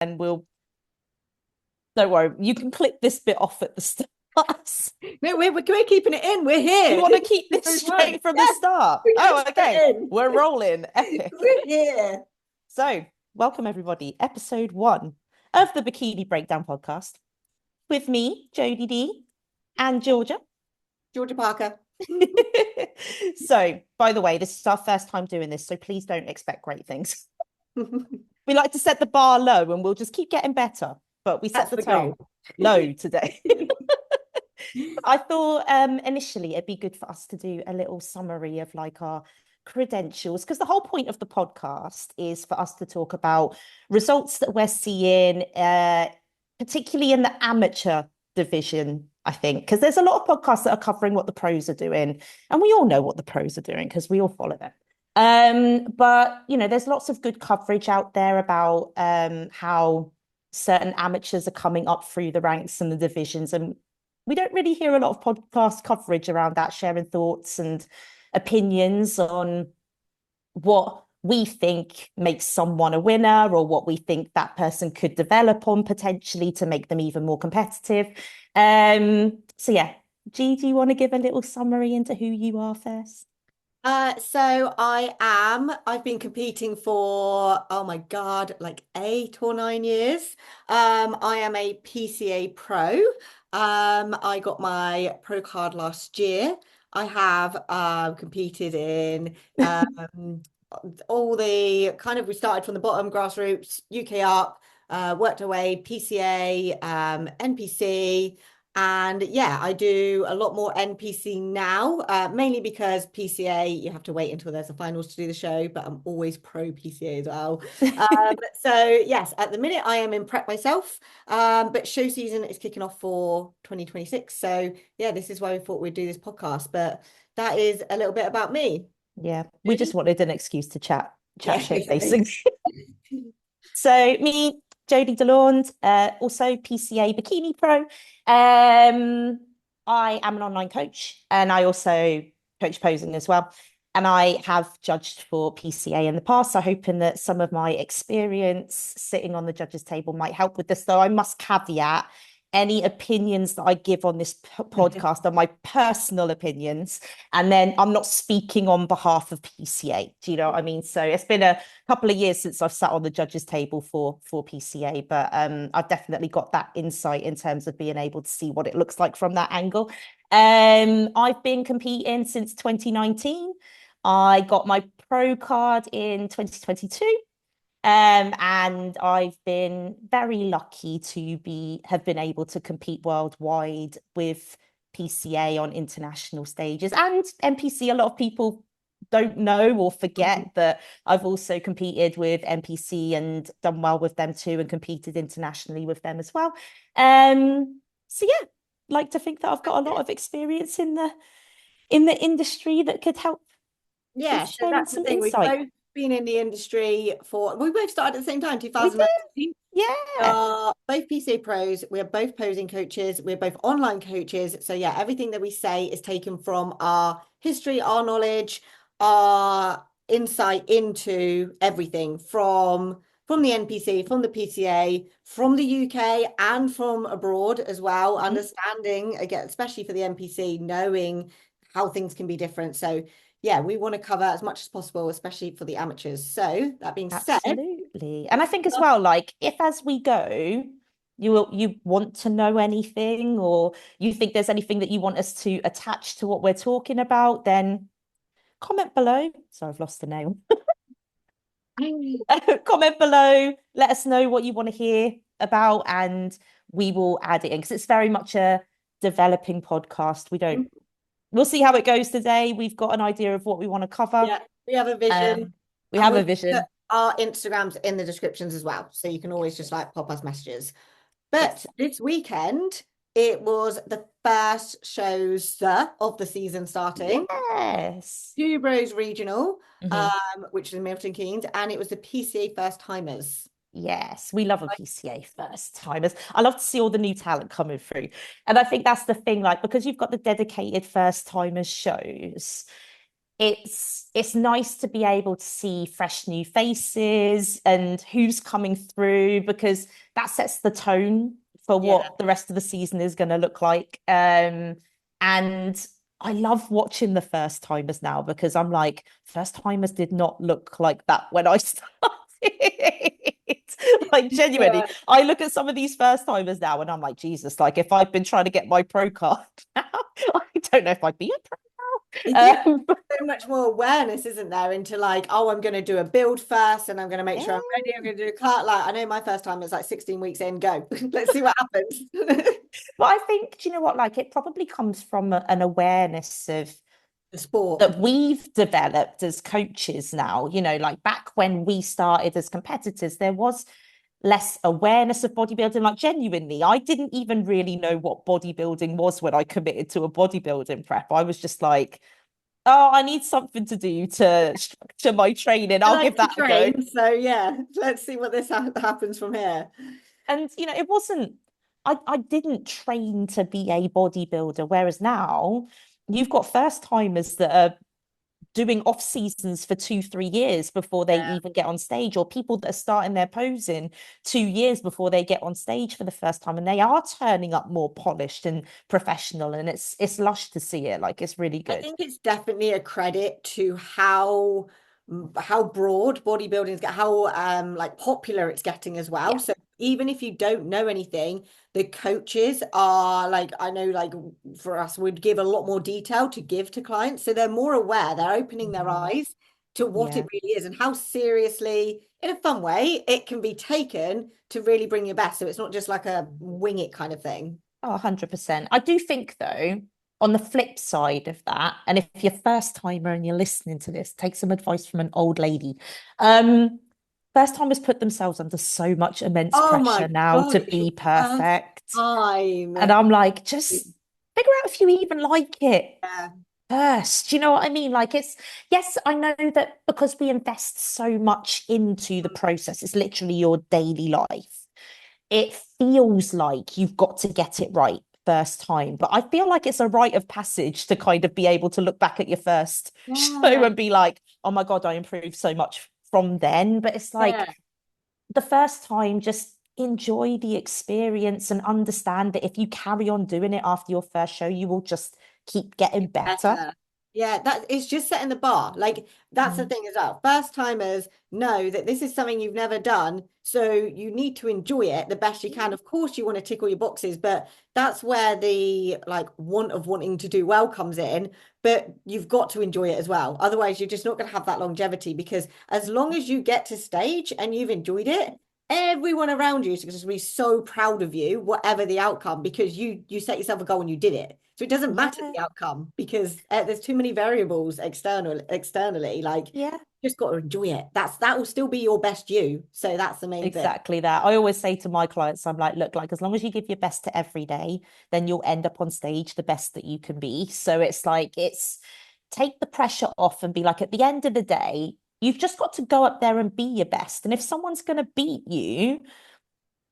and don't worry, you can click this bit off at the start. No, we're keeping it in. We're You here. want This to keep is this episode one. straight from the Yes, start? we're going Oh, straight okay. in. We're rolling. Epic. We're here. So, welcome everybody. Episode 1 of the Bikini Breakdown podcast with me, Jodie D, and Georgia. Georgia Parker. So, by the way, this is our first time doing this, so please don't expect great things. We like to set the bar low and we'll just keep getting better, but we set That's the the tone goal. low today. I thought initially it'd be good for us to do a little summary of like our credentials, because the whole point of the podcast is for us to talk about results that we're seeing, particularly in the amateur division, I think, because there's a lot of podcasts that are covering what the pros are doing, and we all know what the pros are doing because we all follow them. But there's lots of good coverage out there about how certain amateurs are coming up through the ranks and the divisions, and we don't really hear a lot of podcast coverage around that, sharing thoughts and opinions on what we think makes someone a winner or what we think that person could develop on potentially to make them even more competitive. So yeah, G, do you want to give a little summary into who you are first? So I've been competing for, oh my God, like 8 or 9 years. I am a PCA pro. I got my pro card last year. I have competed in all the kind of, we started from the bottom, grassroots, UK up, worked our way, PCA, NPC. And yeah, I do a lot more NPC now, mainly because PCA, you have to wait until there's a finals to do the show, but I'm always pro PCA as well. So yes, at the minute I am in prep myself, but show season is kicking off for 2026. So yeah, this is why we thought we'd do this podcast, but that is a little bit about me. Yeah, we just Judy? wanted an excuse to chat Yeah, shit, basically. basically. So me, Jodie DeLaund, also PCA Bikini Pro. I am an online coach and I also coach posing as well. And I have judged for PCA in the past. So hoping that some of my experience sitting on the judges' table might help with this, though I must caveat any opinions that I give on this podcast are my personal opinions. And then I'm not speaking on behalf of PCA. Do you know what I mean? So it's been a couple of years since I've sat on the judges table for PCA, but I've definitely got that insight in terms of being able to see what it looks like from that angle. I've been competing since 2019. I got my pro card in 2022. And I've been very lucky to have been able to compete worldwide with PCA on international stages and NPC. A lot of people don't know or forget that I've also competed with NPC and done well with them too, and competed internationally with them as well. So yeah, like to think that I've got a lot of experience in the industry that could help with Yeah, so sharing that's the some thing. We've insight. both been in the industry we both started at the same time, We did, 2019. We yeah. are both PCA pros. We're both posing coaches. We're both online coaches. So yeah, everything that we say is taken from our history, our knowledge, our insight into everything from the NPC, from the PCA, from the UK, and from abroad as well. Understanding again, especially for the NPC, knowing how things can be different. So yeah, we want to cover as much as possible, especially for the amateurs. So that being said, Absolutely. And I think as well, like if as we go, you want to know anything or you think there's anything that you want us to attach to what we're talking about, then comment below. Sorry, I've lost the name. Comment below, let us know what you want to hear about, and we will add it in because it's very much a developing podcast. We'll see how it goes today. We've got an idea of what we want to cover. yeah, we have a vision, Um, we and have we'll a put vision. our Instagrams in the descriptions as well. So you can always just like pop us messages. But Yes. this weekend, it was the first shows of the season starting. Yes. Two Bros Regional, Mhm. which is in Milton Keynes, and it was the PCA first timers. Yes, we love a PCA first timers. I love to see all the new talent coming through. And I think that's the thing, like, because you've got the dedicated first timers shows, it's nice to be able to see fresh new faces and who's coming through, because that sets the tone for Yeah. what the rest of the season is going to look like. And I love watching the first timers now, because I'm like, first timers did not look like that when I started. Like, genuinely, Yeah. I look at some of these first timers now and I'm like, Jesus, like if I've been trying to get my pro card now, I don't know if I'd be a pro Yeah. now. So much more awareness, isn't there, into like, oh, I'm going to do a build first and I'm going to make Yeah. sure I'm ready. I'm going to do a cut. Like, I know my first time was like 16 weeks in, go. Let's see what happens. But I think, do you know what? Like, it probably comes from an awareness of The sport. that we've developed as coaches now. Like back when we started as competitors, there was less awareness of bodybuilding. Like, genuinely, I didn't even really know what bodybuilding was when I committed to a bodybuilding prep. I was just like, oh, I need something to do to structure my training. I I'll like give to that a go. train. So, yeah, let's see what this happens from here. And it wasn't, I didn't train to be a bodybuilder, whereas now you've got first timers that are doing off seasons for 2, 3 years before they Yeah. even get on stage, or people that are starting their posing 2 years before they get on stage for the first time, and they are turning up more polished and professional, and it's lush to see it. Like, it's really I good. think it's definitely a credit to how broad bodybuilding is, how like popular it's getting as well. Yeah. So even if you don't know anything, the coaches are like, I know like for us would give a lot more detail to give to clients. So they're more aware, they're opening their Mhm. eyes to what it Yeah. really is and how seriously, in a fun way, it can be taken to really bring your best. So it's not just like a wing it kind of thing. Oh, 100%. I do think, though, on the flip side of that, and if you're first timer and you're listening to this, take some advice from an old lady. Um, First timers put themselves under so much immense Oh pressure my now to God, it's your be first perfect. And time. I'm like, just figure out if you even like it Yeah. first. Do you know what I mean? Like, yes, I know that because we invest so much into the process, it's literally your daily life. It feels like you've got to get it right first time. But I feel like it's a rite of passage to kind of be able to look back at your first show Yeah. and be like, oh my God, I improved so much from then. But it's like Yeah. the first time, just enjoy the experience and understand that if you carry on doing it after your first show, you will just keep getting better. Better. Yeah, that it's just setting the bar. Like that's the Mm. thing as well. First timers know that this is something you've never done, so you need to enjoy it the best you can. Of course, you want to tick all your boxes, but that's where the like want of wanting to do well comes in. But you've got to enjoy it as well. Otherwise, you're just not going to have that longevity because as long as you get to stage and you've enjoyed it, everyone around you is going to be so proud of you, whatever the outcome, because you set yourself a goal and you did it. So it doesn't matter Yeah, the outcome because there's too many variables externally. Like yeah. you just got to enjoy it. That will still be your best you. So that's the main thing. Exactly that. I always say to my clients, I'm like, look, like as long as you give your best to every day, then you'll end up on stage the best that you can be. So it's like, it's take the pressure off and be like, at the end of the day, you've just got to go up there and be your best. And if someone's going to beat you,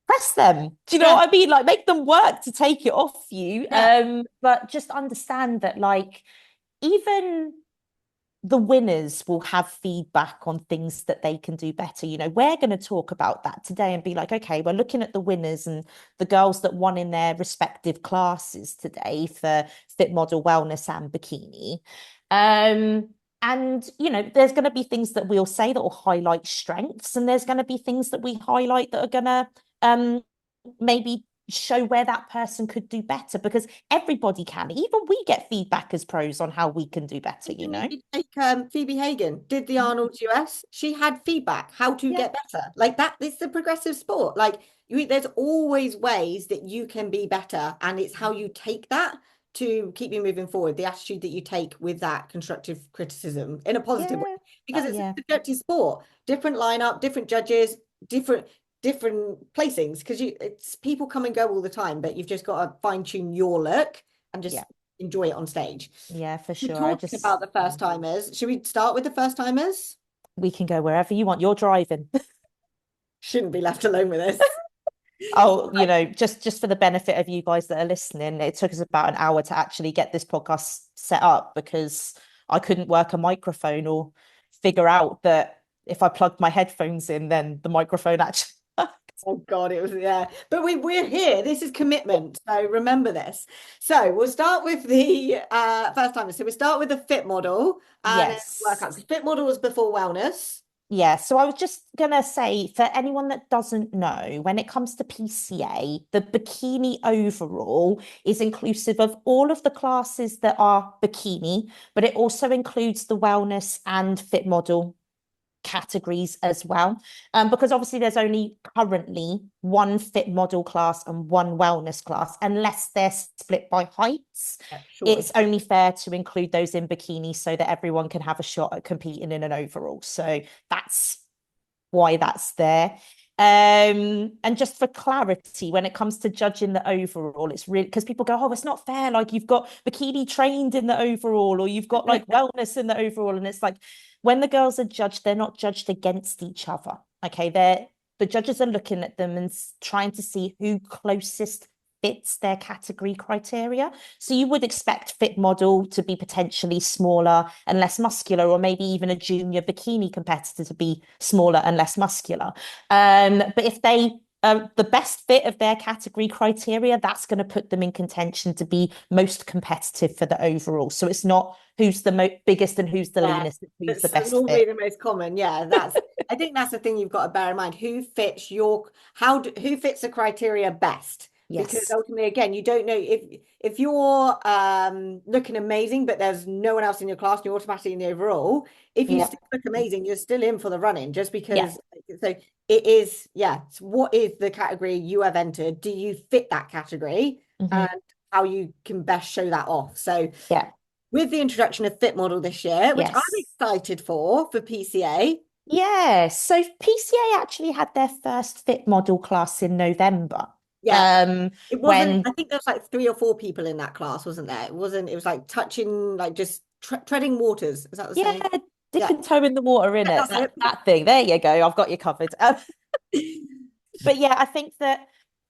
press them. Do you know Yeah, what I mean? Like, make them work to take it off you. yeah. But just understand that, like, even the winners will have feedback on things that they can do better. We're going to talk about that today and be like, okay, we're looking at the winners and the girls that won in their respective classes today for fit model wellness and bikini. And there's going to be things that we'll say that will highlight strengths, and there's going to be things that we highlight that are going to maybe show where that person could do better, because everybody can. Even we get feedback as pros on how we can do better, Even you if know? you take Phoebe Hagen, did the Mhm. Arnold's US, she had feedback how to Yeah, get better. Like that, it's the progressive sport. Like there's always ways that you can be better, and it's how you take that to keep you moving forward. The attitude that you take with that constructive criticism in a positive way, yeah, because it's a yeah, subjective sport, different lineup, different judges, different placings. Because it's people come and go all the time, but you've just got to fine tune your look and yeah, just enjoy it on stage. yeah, for We're sure. talking about the first timers. Should we start with the first timers? We can go wherever you want. You're driving. Shouldn't be left alone with this. Oh, just for the benefit of you guys that are listening, it took us about an hour to actually get this podcast set up, because I couldn't work a microphone or figure out that if I plugged my headphones in, then the microphone actually Oh God, it was yeah. But we're here. This is commitment. So remember this. So we'll start with the first time. So we start with the fit model and then work Yes. out. Because fit model was before wellness. Yeah, so I was just gonna say for anyone that doesn't know, when it comes to PCA, the bikini overall is inclusive of all of the classes that are bikini, but it also includes the wellness and fit model categories as well. Because obviously there's only currently one fit model class and one wellness class, unless they're split by heights. Yeah, sure. It's only fair to include those in bikini so that everyone can have a shot at competing in an overall. So that's why that's there. And just for clarity, when it comes to judging the overall, it's really because people go, oh, it's not fair. Like you've got bikini trained in the overall, or you've got like wellness in the overall. And it's like when the girls are judged, they're not judged against each other. Okay. The judges are looking at them and trying to see who closest fits their category criteria. So you would expect fit model to be potentially smaller and less muscular, or maybe even a junior bikini competitor to be smaller and less muscular. But if they the best fit of their category criteria, that's going to put them in contention to be most competitive for the overall. So it's not who's the biggest and who's the Yeah, leanest, and who's the that's best normally fit. the most common. Yeah, that's I think that's the thing you've got to bear in mind. Who fits your who fits the criteria best? Because Yes. ultimately, again, you don't know if you're looking amazing, but there's no one else in your class and you're automatically in the overall. If you Yeah. still look amazing, you're still in for the running just Yeah. because. So it is, yeah. So what is the category you have entered? Do you fit that category? Hmm. And how you can best show that off. So Yeah. with the introduction of Fit Model this year, which I'm Yes. excited for PCA. Yeah, so PCA actually had their first fit model class in November. Yeah, Um, it wasn't, when I think there was like 3 or 4 people in that class, wasn't there? It wasn't, it was like touching, like just treading waters. Is that the Yeah, saying? Yeah, dipping toe in the water in it. that's That it. that thing. There you go. I've got you covered. But yeah, I think that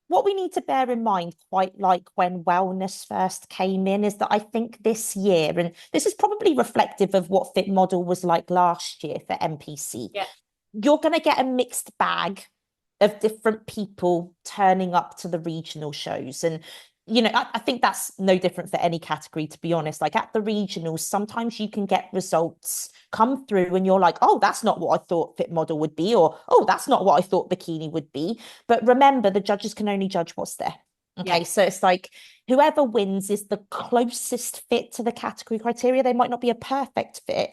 what we need to bear in mind, quite like when wellness first came in, is that I think this year, and this is probably reflective of what Fit Model was like last year for NPC, Yeah, you're going to get a mixed bag of different people turning up to the regional shows. And, I think that's no different for any category, to be honest. Like at the regionals, sometimes you can get results come through and you're like, oh, that's not what I thought fit model would be, or oh, that's not what I thought bikini would be. But remember, the judges can only judge what's there. yeah, Okay, so it's like whoever wins is the closest fit to the category criteria. They might not be a perfect fit,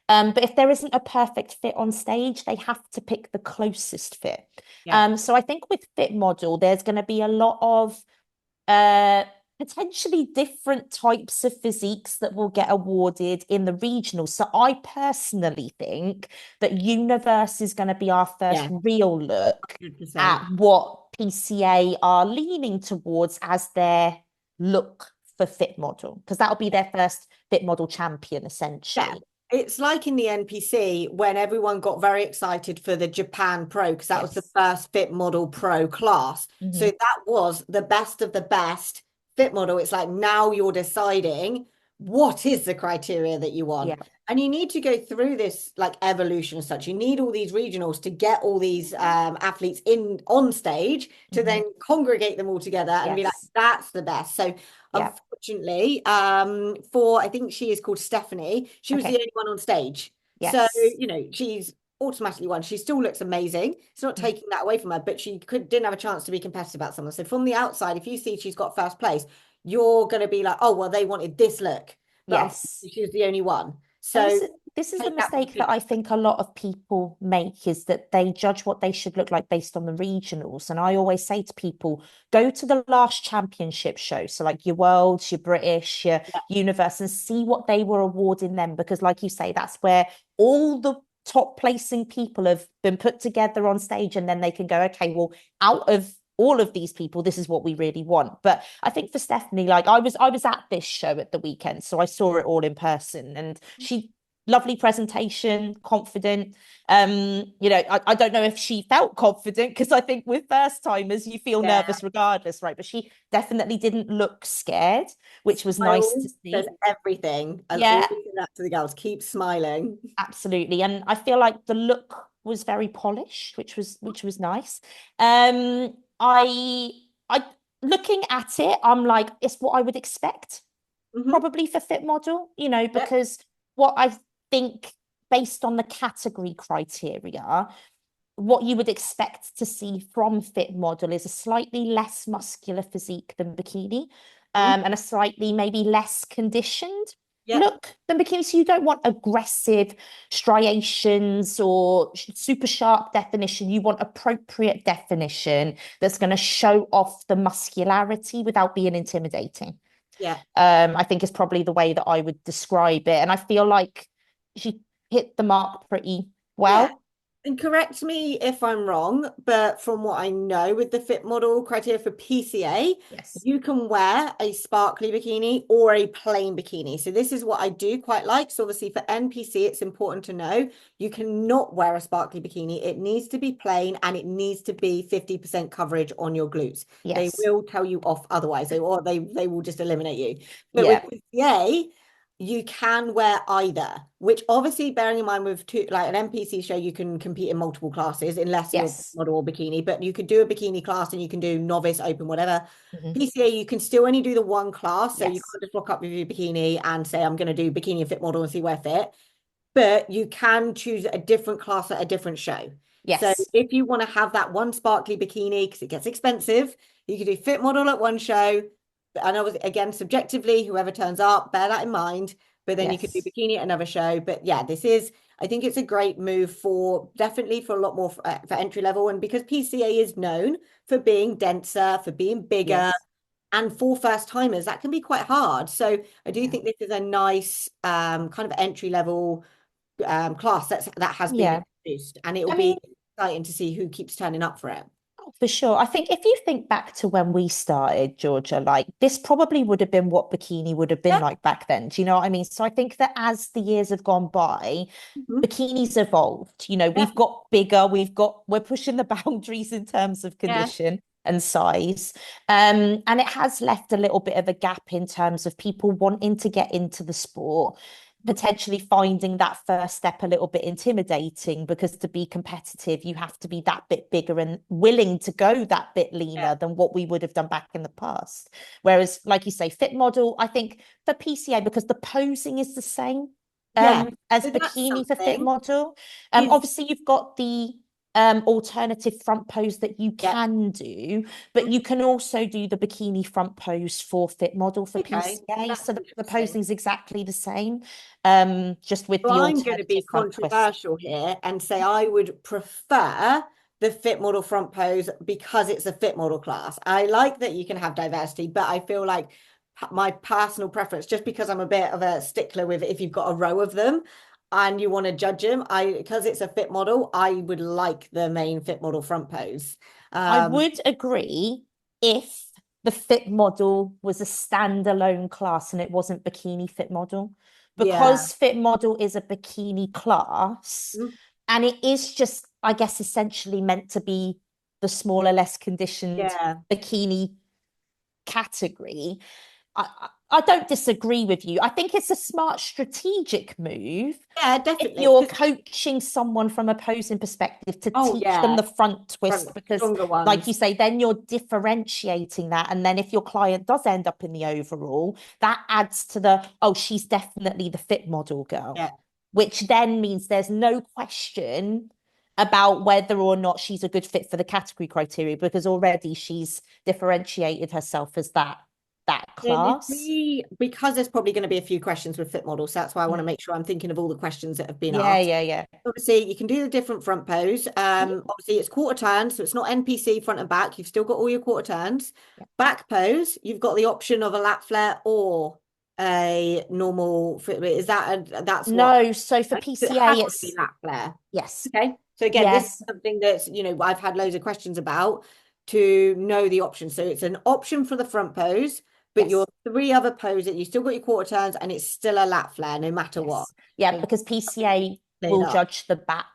but if there isn't a perfect fit on stage, they have to pick the closest fit. yeah, So I think with Fit Model, there's going to be a lot of uh, potentially different types of physiques that will get awarded in the regional. So I personally think that Universe is going to be our first yeah, real look at 100%. what PCA are leaning towards as their look for Fit Model, because that'll be their first Fit Model champion, Yeah. essentially. It's like in the NPC when everyone got very excited for the Japan Pro because that was the Yes. first Fit Model Pro class. So Hmm. that was the best of the best Fit Model. It's like now you're deciding what is the criteria that you Yeah. want. And you need to go through this like evolution and such. You need all these regionals to get all these athletes in on stage to Hmm. then congregate them all together and be like, Yes. that's the best. So Yeah. unfortunately, for I think she is called Stephanie, she was the Okay. only one on stage. So, Yes. she's automatically won. She still looks amazing. It's not Mm. taking that away from her, but she didn't have a chance to be competitive about someone. So from the outside, if you see she's got first place, you're going to be like, oh, well, they wanted this look. But Yes. unfortunately, she was the only one. And So this is the take that with a mistake that pinch. I think a lot of people make, is that they judge what they should look like based on the regionals. And I always say to people, go to the last championship show. So like your Worlds, your British, your Yeah, Universe, and see what they were awarding them. Because like you say, that's where all the top placing people have been put together on stage. And then they can go, okay, well, out of all of these people, this is what we really want. But I think for Stephanie, like I was at this show at the weekend, so I saw it all in person, and she lovely presentation, confident. I don't know if she felt confident because I think with first timers you feel Yeah. nervous regardless, right? But she definitely didn't look scared, which was nice to Smile says see. everything. I'll Yeah, always say that to the girls. Keep smiling. absolutely. And I feel like the look was very polished, which was nice. I looking at it, I'm like, it's what I would expect Hmm. probably for fit model, Yep. because what I think based on the category criteria, what you would expect to see from fit model is a slightly less muscular physique than bikini, Mhm. and a slightly maybe less conditioned Yep. look than bikini. So you don't want aggressive striations or super sharp definition. You want appropriate definition that's going to show off the muscularity without being intimidating. Yeah. I think is probably the way that I would describe it. And I feel like she hit the mark pretty Yeah. well. And correct me if I'm wrong, but from what I know with the fit model criteria for PCA, Yes. you can wear a sparkly bikini or a plain bikini. So this is what I do quite like. So obviously for NPC, it's important to know you cannot wear a sparkly bikini. It needs to be plain and it needs to be 50% coverage on your glutes. They Yes. will tell you off otherwise, or they will just eliminate you. But with Yeah. PCA, you can wear either, which obviously bearing in mind with two like an NPC show, you can compete in multiple classes unless you're Yes. model or bikini, but you could do a bikini class and you can do novice, open, whatever. Mhm. PCA, you can still only do the one class, so you Yes. can't just rock up with your bikini and say, I'm going to do bikini and fit model and see where fit, but you can choose a different class at a different show. So Yes. if you want to have that one sparkly bikini, because it gets expensive, you can do fit model at one show. I know, again, subjectively, whoever turns up, bear that in mind. But then you could do Yes. bikini at another show. But yeah, I think it's a great move for definitely for a lot more for entry level. And because PCA is known for being denser, for being bigger, Yes. and for first timers, that can be quite hard. So I do Yeah. think this is a nice kind of entry level class that has been Yeah. introduced, and it will I be mean, exciting to see who keeps turning up for it. for sure. I think if you think back to when we started, Georgia, like this probably would have been what bikini would have been Yeah. like back then. Do you know what I mean? So I think that as the years have gone by, Mhm. bikini's evolved. Yeah. We've got bigger, we're pushing the boundaries in terms of Yeah. condition and size. And it has left a little bit of a gap in terms of people wanting to get into the sport, Mhm. potentially finding that first step a little bit intimidating because to be competitive, you have to be that bit bigger and willing to go that bit Yeah. leaner than what we would have done back in the past. Whereas, like you say, fit model, I think for PCA, because the posing is the same Yeah. as So that's bikini for fit something model. is Obviously, you've got the alternative front pose that you yeah. can do, but you can also do the bikini front pose for fit model for Okay. PCA. That's So the interesting. posing is exactly the same, just with So the I'm going to be alternative front twist. controversial here and say I would prefer the fit model front pose because it's a fit model class. I like that you can have diversity, but I feel like my personal preference, just because I'm a bit of a stickler with if you've got a row of them and you want to judge them, because it's a fit model, I would like the main fit model front pose. I Um, would agree if the fit model was a standalone class and it wasn't bikini fit model. yeah. Because fit model is a bikini class Mm, and it is just, I guess, essentially meant to be the smaller, less conditioned yeah. bikini category. I don't disagree with you. I think it's a smart strategic move Yeah, if definitely. you're 'Cause, coaching someone from a posing perspective to oh teach them yeah, the front twist, front because, stronger like you ones. say, then you're differentiating that. And then if your client does end up in the overall, that adds to the, oh, she's definitely the fit model girl, Yeah. which then means there's no question about whether or not she's a good fit for the category criteria because already she's differentiated herself as that Then if class. we, because there's probably going to be a few questions with fit models, so that's why I want to Mm. make sure I'm thinking of all the questions that have been Yeah, asked. yeah, yeah. Obviously, you can do the different front pose. Mhm. Obviously, it's quarter turn, so it's not NPC front and back. You've still got all your quarter turns. Yeah. Back pose, you've got the option of a lat flare or a normal. Is that that's what? No, so for It PCA, has to be it's lat flare. yes, Okay. So again, this is yes, something that's, I've had loads of questions about to know the options. So it's an option for the front pose, but your Yes. three other poses, you still got your quarter turns and it's still a lat flare no matter what. Yes. Yeah, So because PCA cleared will up. judge the back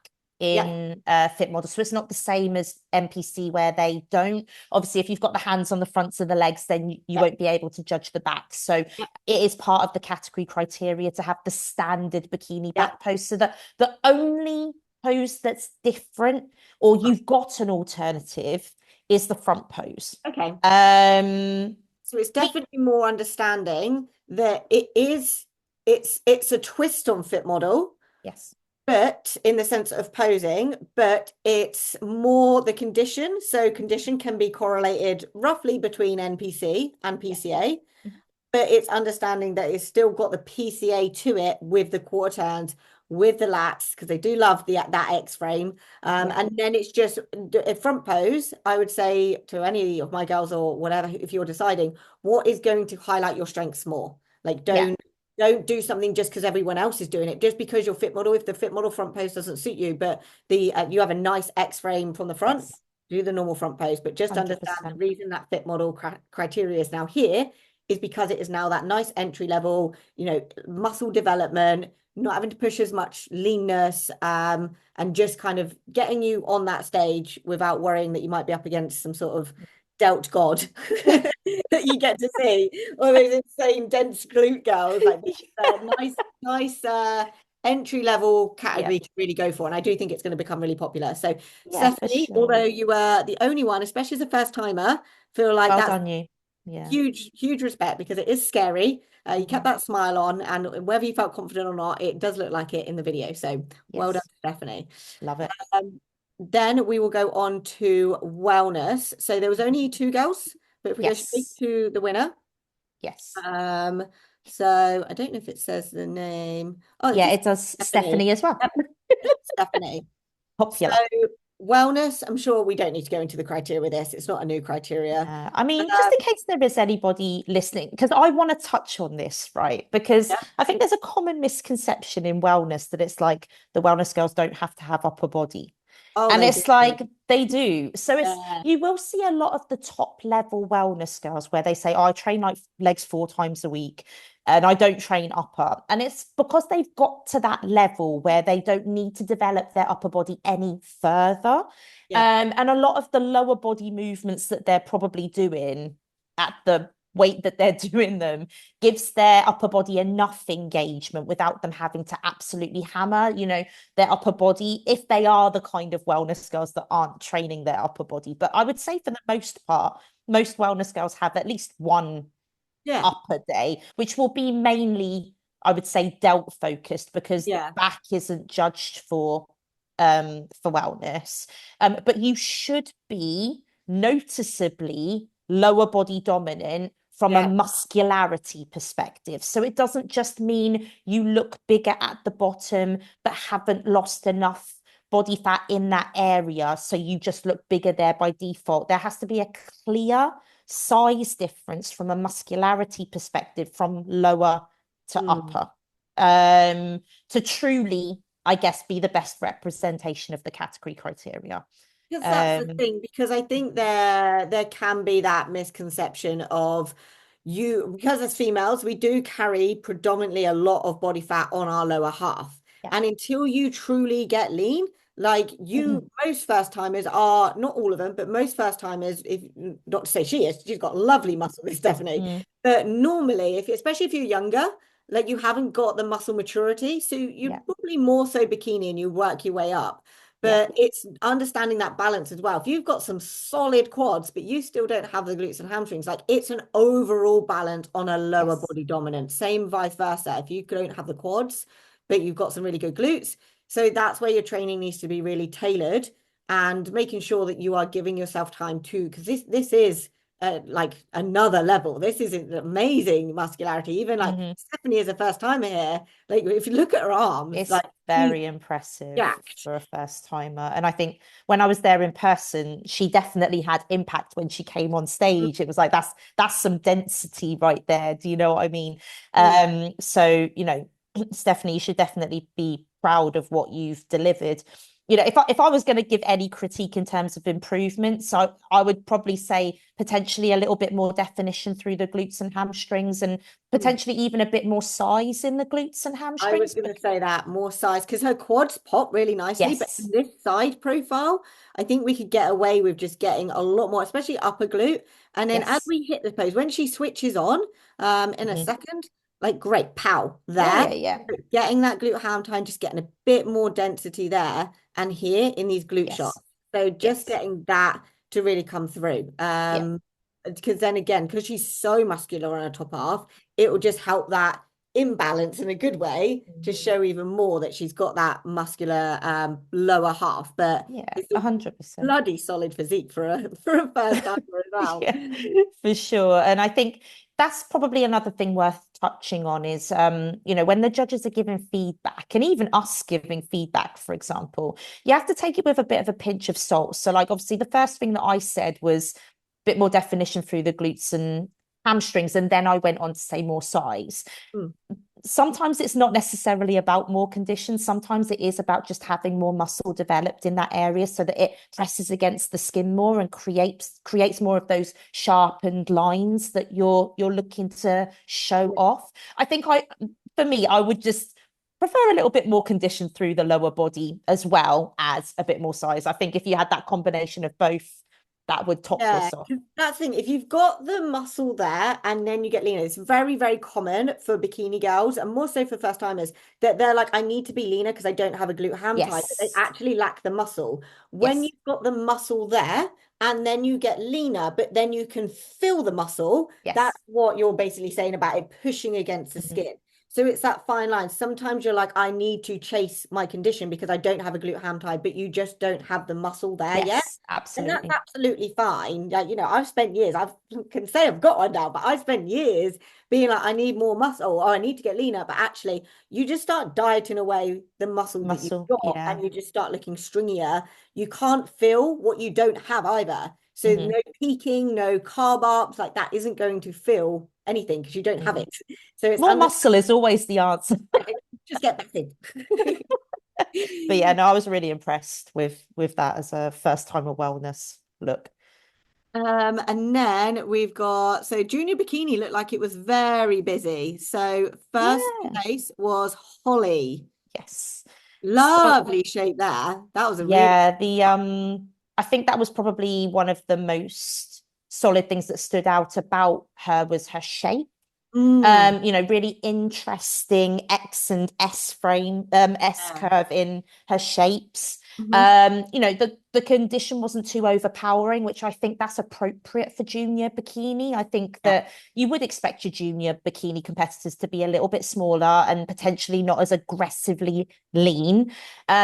Yeah, in fit model. So it's not the same as NPC where they don't. Obviously, if you've got the hands on the fronts of the legs, then you yeah, won't be able to judge the back. So it yeah, is part of the category criteria to have the standard bikini yeah. back pose. So that the only pose that's different, or you've got an alternative, is the front pose. Okay. Um, So it's Pe- definitely more understanding that it's a twist on fit model, yes. but in the sense of posing, but it's more the condition. So condition can be correlated roughly between NPC and Yeah. PCA, but it's understanding that it's still got the PCA to it with the quarter turns, with the lats, because they do love that X frame. Yeah. And then it's just a front pose. I would say to any of my girls or whatever, if you're deciding what is going to highlight your strengths more, like Yeah. don't do something just because everyone else is doing it. Just because your fit model, if the fit model front pose doesn't suit you, but the you have a nice X frame from the front, Yes. do the normal front pose. But just understand the 100%. reason that fit model criteria is now here is because it is now that nice entry level, muscle development, not having to push as much leanness, and just kind of getting you on that stage without worrying that you might be up against some sort of dealt god that you get to see, all those insane dense glute girls. Like this is a nice entry level Yeah. category to really go for. And I do think it's going to become really popular. So Yeah, for Stephanie, although sure. you were the only one, especially as a first timer, feel like Well that's done, you. Yeah. huge respect because it is scary. You kept Mhm. that smile on, and whether you felt confident or not, it does look like it in the video. So well done, Yes. Stephanie. Love it. Then we will go on to wellness. So there was only two girls, but if we go straight Yes. to the winner, Yes. um, so I don't know if it says the name. Oh, it Yeah, says it does Stephanie. Stephanie as well. Yep, Stephanie. So Popular. wellness, I'm sure we don't need to go into the criteria with this. It's not a new criteria. Yeah. I mean, just Um, in case there is anybody listening, because I want to touch on this, right? Because yeah. I think there's a common misconception in wellness that it's like the wellness girls don't have to have upper body. Oh, And they do. it's like they do. So it's Yeah. you will see a lot of the top level wellness girls where they say, oh, I train like legs 4 times a week and I don't train upper. And it's because they've got to that level where they don't need to develop their upper body any further. Yeah. And a lot of the lower body movements that they're probably doing at the weight that they're doing them gives their upper body enough engagement without them having to absolutely hammer, their upper body if they are the kind of wellness girls that aren't training their upper body. But I would say for the most part, most wellness girls have at least one Yeah. upper day, which will be mainly, I would say, delt focused because Yeah. back isn't judged for wellness. But you should be noticeably lower body dominant from a Yeah. muscularity perspective. So it doesn't just mean you look bigger at the bottom, but haven't lost enough body fat in that area. So you just look bigger there by default. There has to be a clear size difference from a muscularity perspective from lower to Mm. upper to truly, I guess, be the best representation of the category criteria. Because that's the Um, thing, because I think there can be that misconception of you, because as females, we do carry predominantly a lot of body fat on our lower half. yeah. And until you truly get lean, like most first timers are, not all of them, but most first timers, if not to say she's got lovely muscle, this definitely. Mm, But normally, especially if you're younger, like you haven't got the muscle maturity, so you're yeah, probably more so bikini and you work your way up. yeah, But it's understanding that balance as well. If you've got some solid quads, but you still don't have the glutes and hamstrings, like it's an overall balance on a lower yes. body dominant. Same vice versa. If you don't have the quads, but you've got some really good glutes. So that's where your training needs to be really tailored and making sure that you are giving yourself time to, because this is like another level. This is an amazing muscularity. Even like Mhm. Stephanie is a first timer here. Like if you look at her arms, It's like she's very impressive jacked. for a first timer. And I think when I was there in person, she definitely had impact when she came on stage. It was like that's some density right there. Do you know what I mean? Mm. So, Stephanie, you should definitely be proud of what you've delivered. if I was going to give any critique in terms of improvements, I would probably say potentially a little bit more definition through the glutes and hamstrings, and Mm. potentially even a bit more size in the glutes and I was hamstrings. going to say that more size because her quads pop really nicely, but in Yes, this side profile, I think we could get away with just getting a lot more, especially upper glute. And then as yes. we hit the pose, when she switches on, in a Hmm. second, like great, pow, Yeah, there, yeah, yeah. getting that glute ham time, just getting a bit more density there and here in these glute shots. Yes, So just yes. getting that to really come through. Yeah. Because then again, because she's so muscular on her top half, it will just help that imbalance in a good way to Mhm. show even more that she's got that muscular lower half. But Yeah, it's a 100%. bloody solid physique for a for a first timer as well. Yeah, for sure. And I think that's probably another thing worth touching on is, when the judges are giving feedback and even us giving feedback, for example, you have to take it with a bit of a pinch of salt. So, like, obviously, the first thing that I said was a bit more definition through the glutes and hamstrings. And then I went on to say more size. Mm. Sometimes it's not necessarily about more conditions. Sometimes it is about just having more muscle developed in that area so that it presses against the skin more and creates more of those sharpened lines that you're looking to show off. I think for me, I would just prefer a little bit more condition through the lower body as well as a bit more size. I think if you had that combination of both, that would top Yeah, this off. 'cause that's the thing. If you've got the muscle there and then you get leaner, it's very, very common for bikini girls and more so for first timers that they're like, I need to be leaner because I don't have a glute ham tie, but they Yes. actually lack the muscle. When Yes. you've got the muscle there and then you get leaner, but then you can feel the muscle, Yes. that's what you're basically saying about it pushing against the Mhm. skin. So it's that fine line. Sometimes you're like, I need to chase my condition because I don't have a glute ham tie, but you just don't have the muscle there yet. Yes, And that's absolutely. absolutely fine. Like, I've spent years, I can say I've got one now, but I spent years being like, I need more muscle or I need to get leaner. But actually, you just start dieting away the muscle that you've Muscle, got yeah. and you just start looking stringier. You can't feel what you don't have either. So, Hmm. no peaking, no carb ups, like that isn't going to feel anything because you don't have Hmm. it. So, it's More under muscle is always the answer. just get back in. But yeah, no, I was really impressed with that as a first timer wellness look. And then we've got so junior bikini looked like it was very busy. So first Yeah, place was Holly. yes. So Lovely shape there. That was a really yeah, the I think that was probably one of the most solid things that stood out about her was her shape. mm, Really interesting X and S frame, S yeah. curve in her shapes. Mhm. The condition wasn't too overpowering, which I think that's appropriate for junior bikini. I think Yeah. that you would expect your junior bikini competitors to be a little bit smaller and potentially not as aggressively lean.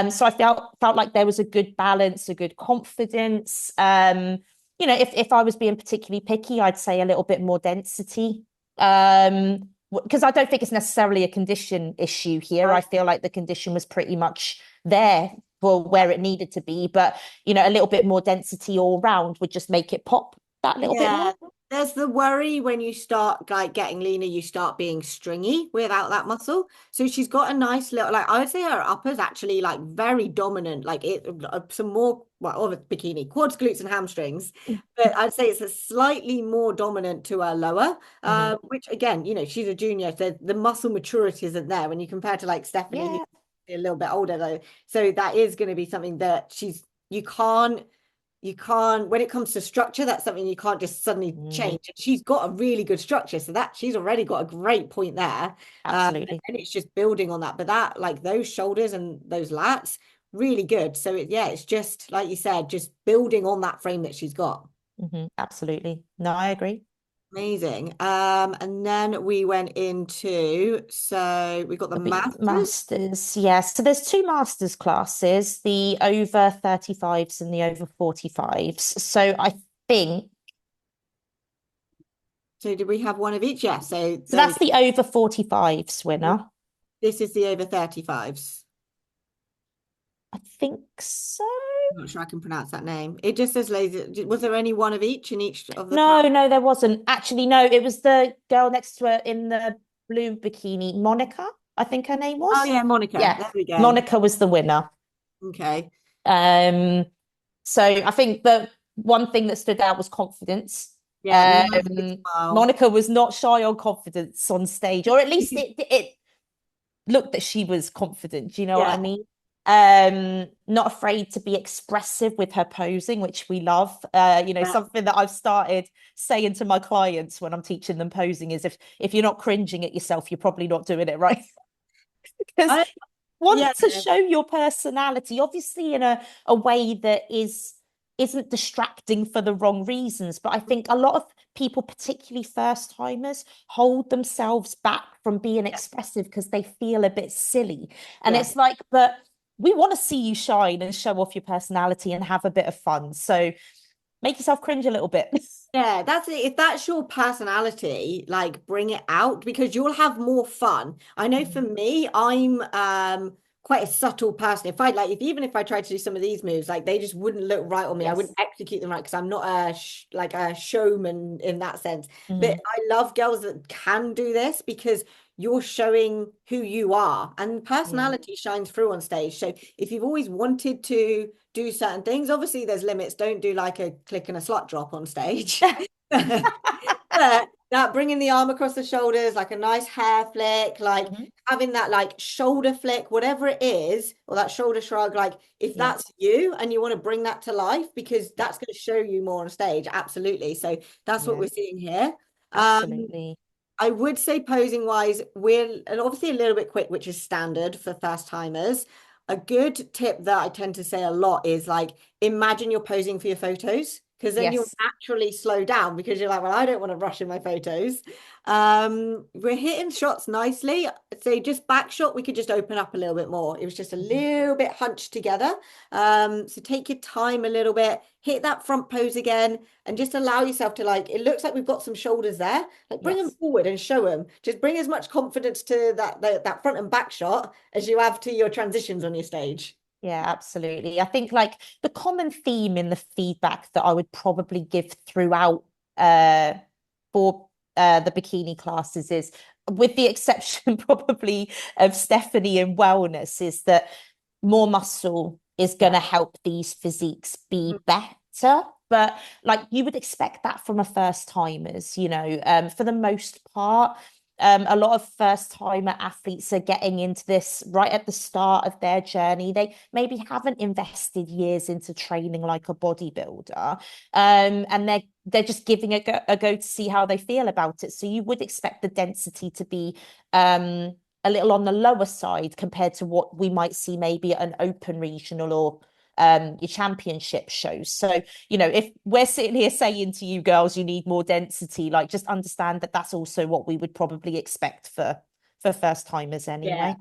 So I felt like there was a good balance, a good confidence. If I was being particularly picky, I'd say a little bit more density, because I don't think it's necessarily a condition issue here. I feel like the condition was pretty much there for Yeah. where it needed to be, but a little bit more density all round would just make it pop that little bit Yeah, more. there's the worry when you start like getting leaner, you start being stringy without that muscle. So she's got a nice little, like I would say her upper's actually like very dominant, like some more, well, of a bikini, quads, glutes, and hamstrings. But I'd say it's a slightly more dominant to her lower, Mhm. which again, she's a junior, so the muscle maturity isn't there when you compare to like Stephanie, who's Yeah. a little bit older though. So that is going to be something that you can't when it comes to structure, that's something you can't just suddenly Mm, change. She's got a really good structure, so that she's already got a great point there. absolutely. And it's just building on that. But that, like those shoulders and those lats, really good. So it's just like you said, just building on that frame that she's got. Absolutely. No, I agree. Amazing. And then we went into, so we got the The masters. masters, yes. So there's two masters classes, the over 35s and the over 45s. So I think So did we have one of each? Yeah. So so there we that's go. the over 45s winner. This is the over 35s. I think so. I'm not sure I can pronounce that name. It just says laser. Was there only one of each in each of the class? No, no, there wasn't. Actually, no, it was the girl next to her in the blue bikini, Monica, I think her name Oh was. yeah, Monica. Yeah, There we go. Monica was the winner. Okay. Um, so I think the one thing that stood out was confidence. Yeah, lovely Um, smile. Monica was not shy on confidence on stage, or at least it looked that she was confident. Do you know what I Yeah, mean? Not afraid to be expressive with her posing, which we love. yeah. Something that I've started saying to my clients when I'm teaching them posing is if you're not cringing at yourself, you're probably not doing it right. Because I yeah. want to show your personality, obviously in a way that isn't distracting for the wrong reasons. But I think a lot of people, particularly first timers, hold themselves back from being Yeah, expressive because they feel a bit silly. And yeah. it's like, but we want to see you shine and show off your personality and have a bit of fun. So make yourself cringe a little bit. Yeah, that's it. If that's your personality, like bring it out because you'll have more fun. I know for Mhm. me, I'm quite a subtle person. If I like if even if I tried to do some of these moves, like they just wouldn't look right on me. I wouldn't Yes. execute them right because I'm not a sh like a showman in that sense. But Mhm. I love girls that can do this because you're showing who you are and Yeah. personality shines through on stage. So if you've always wanted to do certain things. Obviously, there's limits. Don't do like a click and a slut drop on stage. But that bringing the arm across the shoulders, like a nice hair flick, like Mhm. having that like shoulder flick, whatever it is, or that shoulder shrug, like if Yeah. that's you and you want to bring that to life, because Yeah. that's going to show you more on stage. Absolutely. So that's what Yeah. we're seeing here. Um, Absolutely. I would say posing wise, we're and obviously a little bit quick, which is standard for first timers. A good tip that I tend to say a lot is like imagine you're posing for your photos because then you'll Yes. naturally slow down because you're like, well, I don't want to rush in my photos. We're hitting shots nicely. So just back shot, we could just open up a little bit more. It was just a Mhm. little bit hunched together. So take your time a little bit, hit that front pose again, and just allow yourself to like, it looks like we've got some shoulders there. Like bring them Yes. forward and show them. Just bring as much confidence to that front and back shot as you have to your transitions on your stage. Yeah, absolutely. I think like the common theme in the feedback that I would probably give throughout uh for the bikini classes is, with the exception probably of Stephanie in wellness, is that more muscle is going Yeah. to help these physiques be better. But like you would expect that from a first timers, for the most part. A lot of first timer athletes are getting into this right at the start of their journey. They maybe haven't invested years into training like a bodybuilder, and they're just giving a go to see how they feel about it. So you would expect the density to be a little on the lower side compared to what we might see maybe at an open regional or your championship shows. So, if we're sitting here saying to you girls, you need more density, like just understand that that's also what we would probably expect for first timers Yeah, anyway.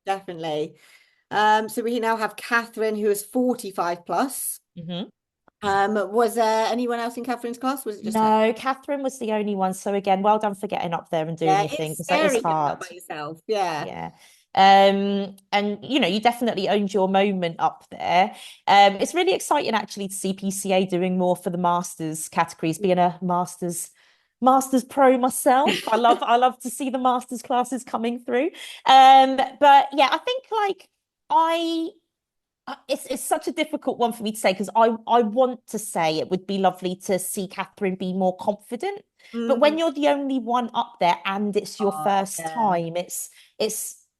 definitely. So we now have Catherine, who is 45 plus. Mhm. Was there anyone else in Catherine's class? Was it just her? No, Catherine was the only one. So again, well done for getting up there and doing Yeah, your thing it's because that is scary getting up hard. by yourself. Yeah. Yeah. And you definitely owned your moment up there. It's really exciting actually to see PCA doing more for the masters categories, being a masters pro myself. I love to see the masters classes coming through. But yeah, I think like I it's such a difficult one for me to say because I want to say it would be lovely to see Catherine be more confident. But when Mhm. you're the only one up there and it's your Oh, first yeah. time,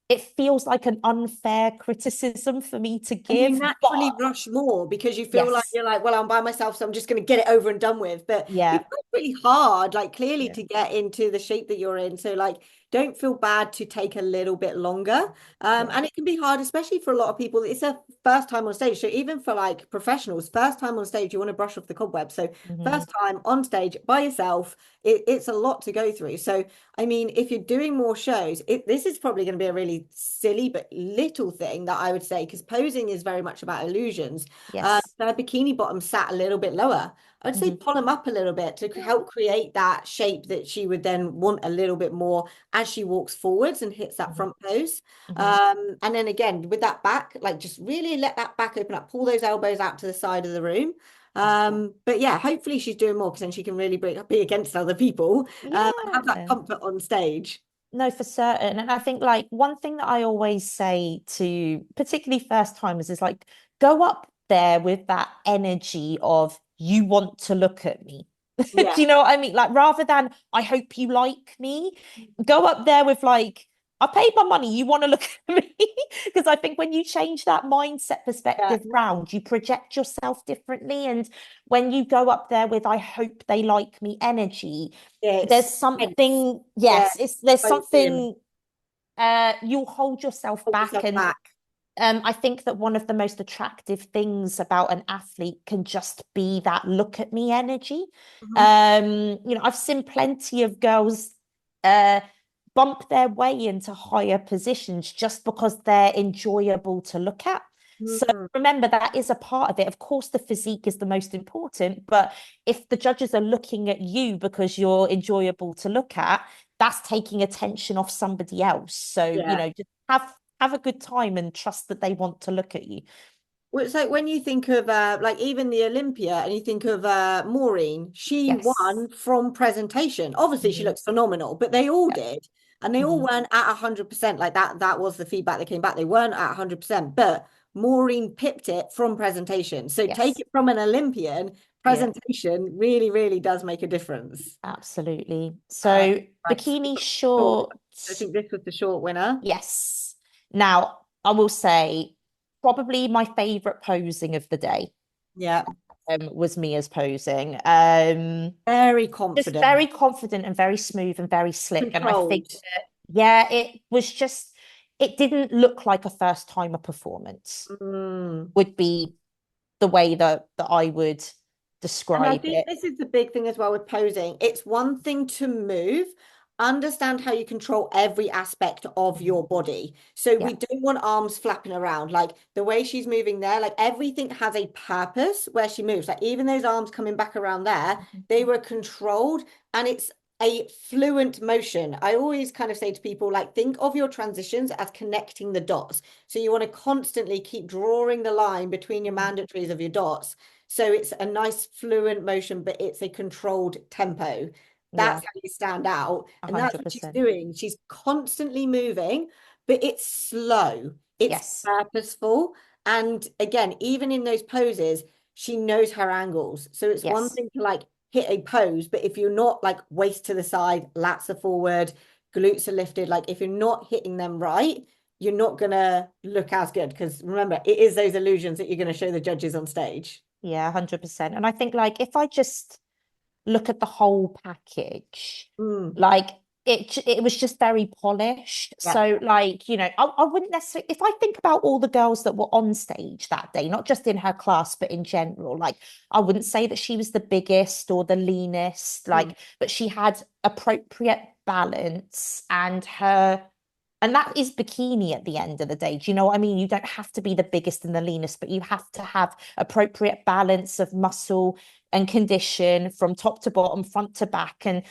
it feels like an unfair criticism for me to And you give. naturally But rush more because you feel like yes, you're like, well, I'm by myself, so I'm just going to get it over and done with. But you've yeah, worked really hard, like clearly yeah, to get into the shape that you're in. So like, don't feel bad to take a little bit longer. yeah. And it can be hard, especially for a lot of people. It's a first time on stage. So even for like professionals, first time on stage, you want to brush off the cobweb. So Hmm. first time on stage by yourself, it's a lot to go through. So I mean, if you're doing more shows, this is probably going to be a really silly but little thing that I would say because posing is very much about illusions. Yes. Their bikini bottom sat a little bit lower. I'd say Hmm. pull them up a little bit to help create that shape that she would then want a little bit more as she walks forwards and hits that Hmm. front pose. Hmm. And then again with that back, like just really let that back open up, pull those elbows out to the side of the room. But yeah, hopefully she's doing more because then she can really be against other people and have that Yeah. comfort on stage. No, for certain. And I think like one thing that I always say to particularly first timers is like go up there with that energy of you want to look at me. Yeah. Do you know what I mean? Like rather than I hope you like me, go up there with like I paid my money, you want to look at me? Because I think when you change that mindset Yeah. perspective round, you project yourself differently. And when you go up there with I hope they like me energy, Yeah, there's it's tense. something, Yeah, yes, it's there's totally. something you'll hold yourself Hold back. yourself And back. I think that one of the most attractive things about an athlete can just be that look at me energy. Mhm. I've seen plenty of girls uh, bump their way into higher positions just because they're enjoyable to look at. So Mm. remember, that is a part of it. Of course, the physique is the most important, but if the judges are looking at you because you're enjoyable to look at, that's taking attention off somebody else. So, Yeah. just have a good time and trust that they want to look at you. Well, it's like when you think of like even the Olympia and you think of Maureen, she Yes. won from presentation. Obviously, she Mhm. looks phenomenal, but they all Yep. did. And they all Mhm. weren't at 100%. Like that was the feedback that came back. They weren't at 100%, but Maureen pipped it from presentation. So take Yes. it from an Olympian, Yeah, presentation really, really does make a difference. absolutely. Uh, So right. bikini Short. short, I think this was the short winner. yes. Now, I will say probably my favorite posing of the day Yeah. was Mia's posing. Very Just confident, very confident and very smooth and very slick. And I think controlled. that, yeah, it didn't look like a first timer performance, Mm. would be the way that I would And I describe think it. this is the big thing as well with posing. It's one thing to move, understand how you control every aspect of Mhm. your body. So Yeah. we don't want arms flapping around. Like the way she's moving there, like everything has a purpose where she moves. Like even those arms coming back around there, they were controlled and it's a fluent motion. I always kind of say to people, like, think of your transitions as connecting the dots. So you want to constantly keep drawing the line between your Mhm. mandatories of your dots. So it's a nice fluent motion, but it's a controlled tempo. Yeah, That's how you stand out. And that's what she's 100%. doing. She's constantly moving, but it's slow, it's Yes. purposeful. And again, even in those poses, she knows her angles. So it's one Yes. thing to like hit a pose, but if you're not like waist to the side, lats are forward, glutes are lifted, like if you're not hitting them right, you're not gonna look as good. Because remember, it is those illusions that you're gonna show the judges on stage. Yeah, 100%. And I think like if I just look at the whole package, Mm, like it was just very polished. yeah. So like, I wouldn't necessarily if I think about all the girls that were on stage that day, not just in her class, but in general, like I wouldn't say that she was the biggest or the leanest, Mm, like, but she had appropriate balance and that is bikini at the end of the day. Do you know what I mean? You don't have to be the biggest and the leanest, but you have to have appropriate balance of muscle and condition from top to bottom, front to back. And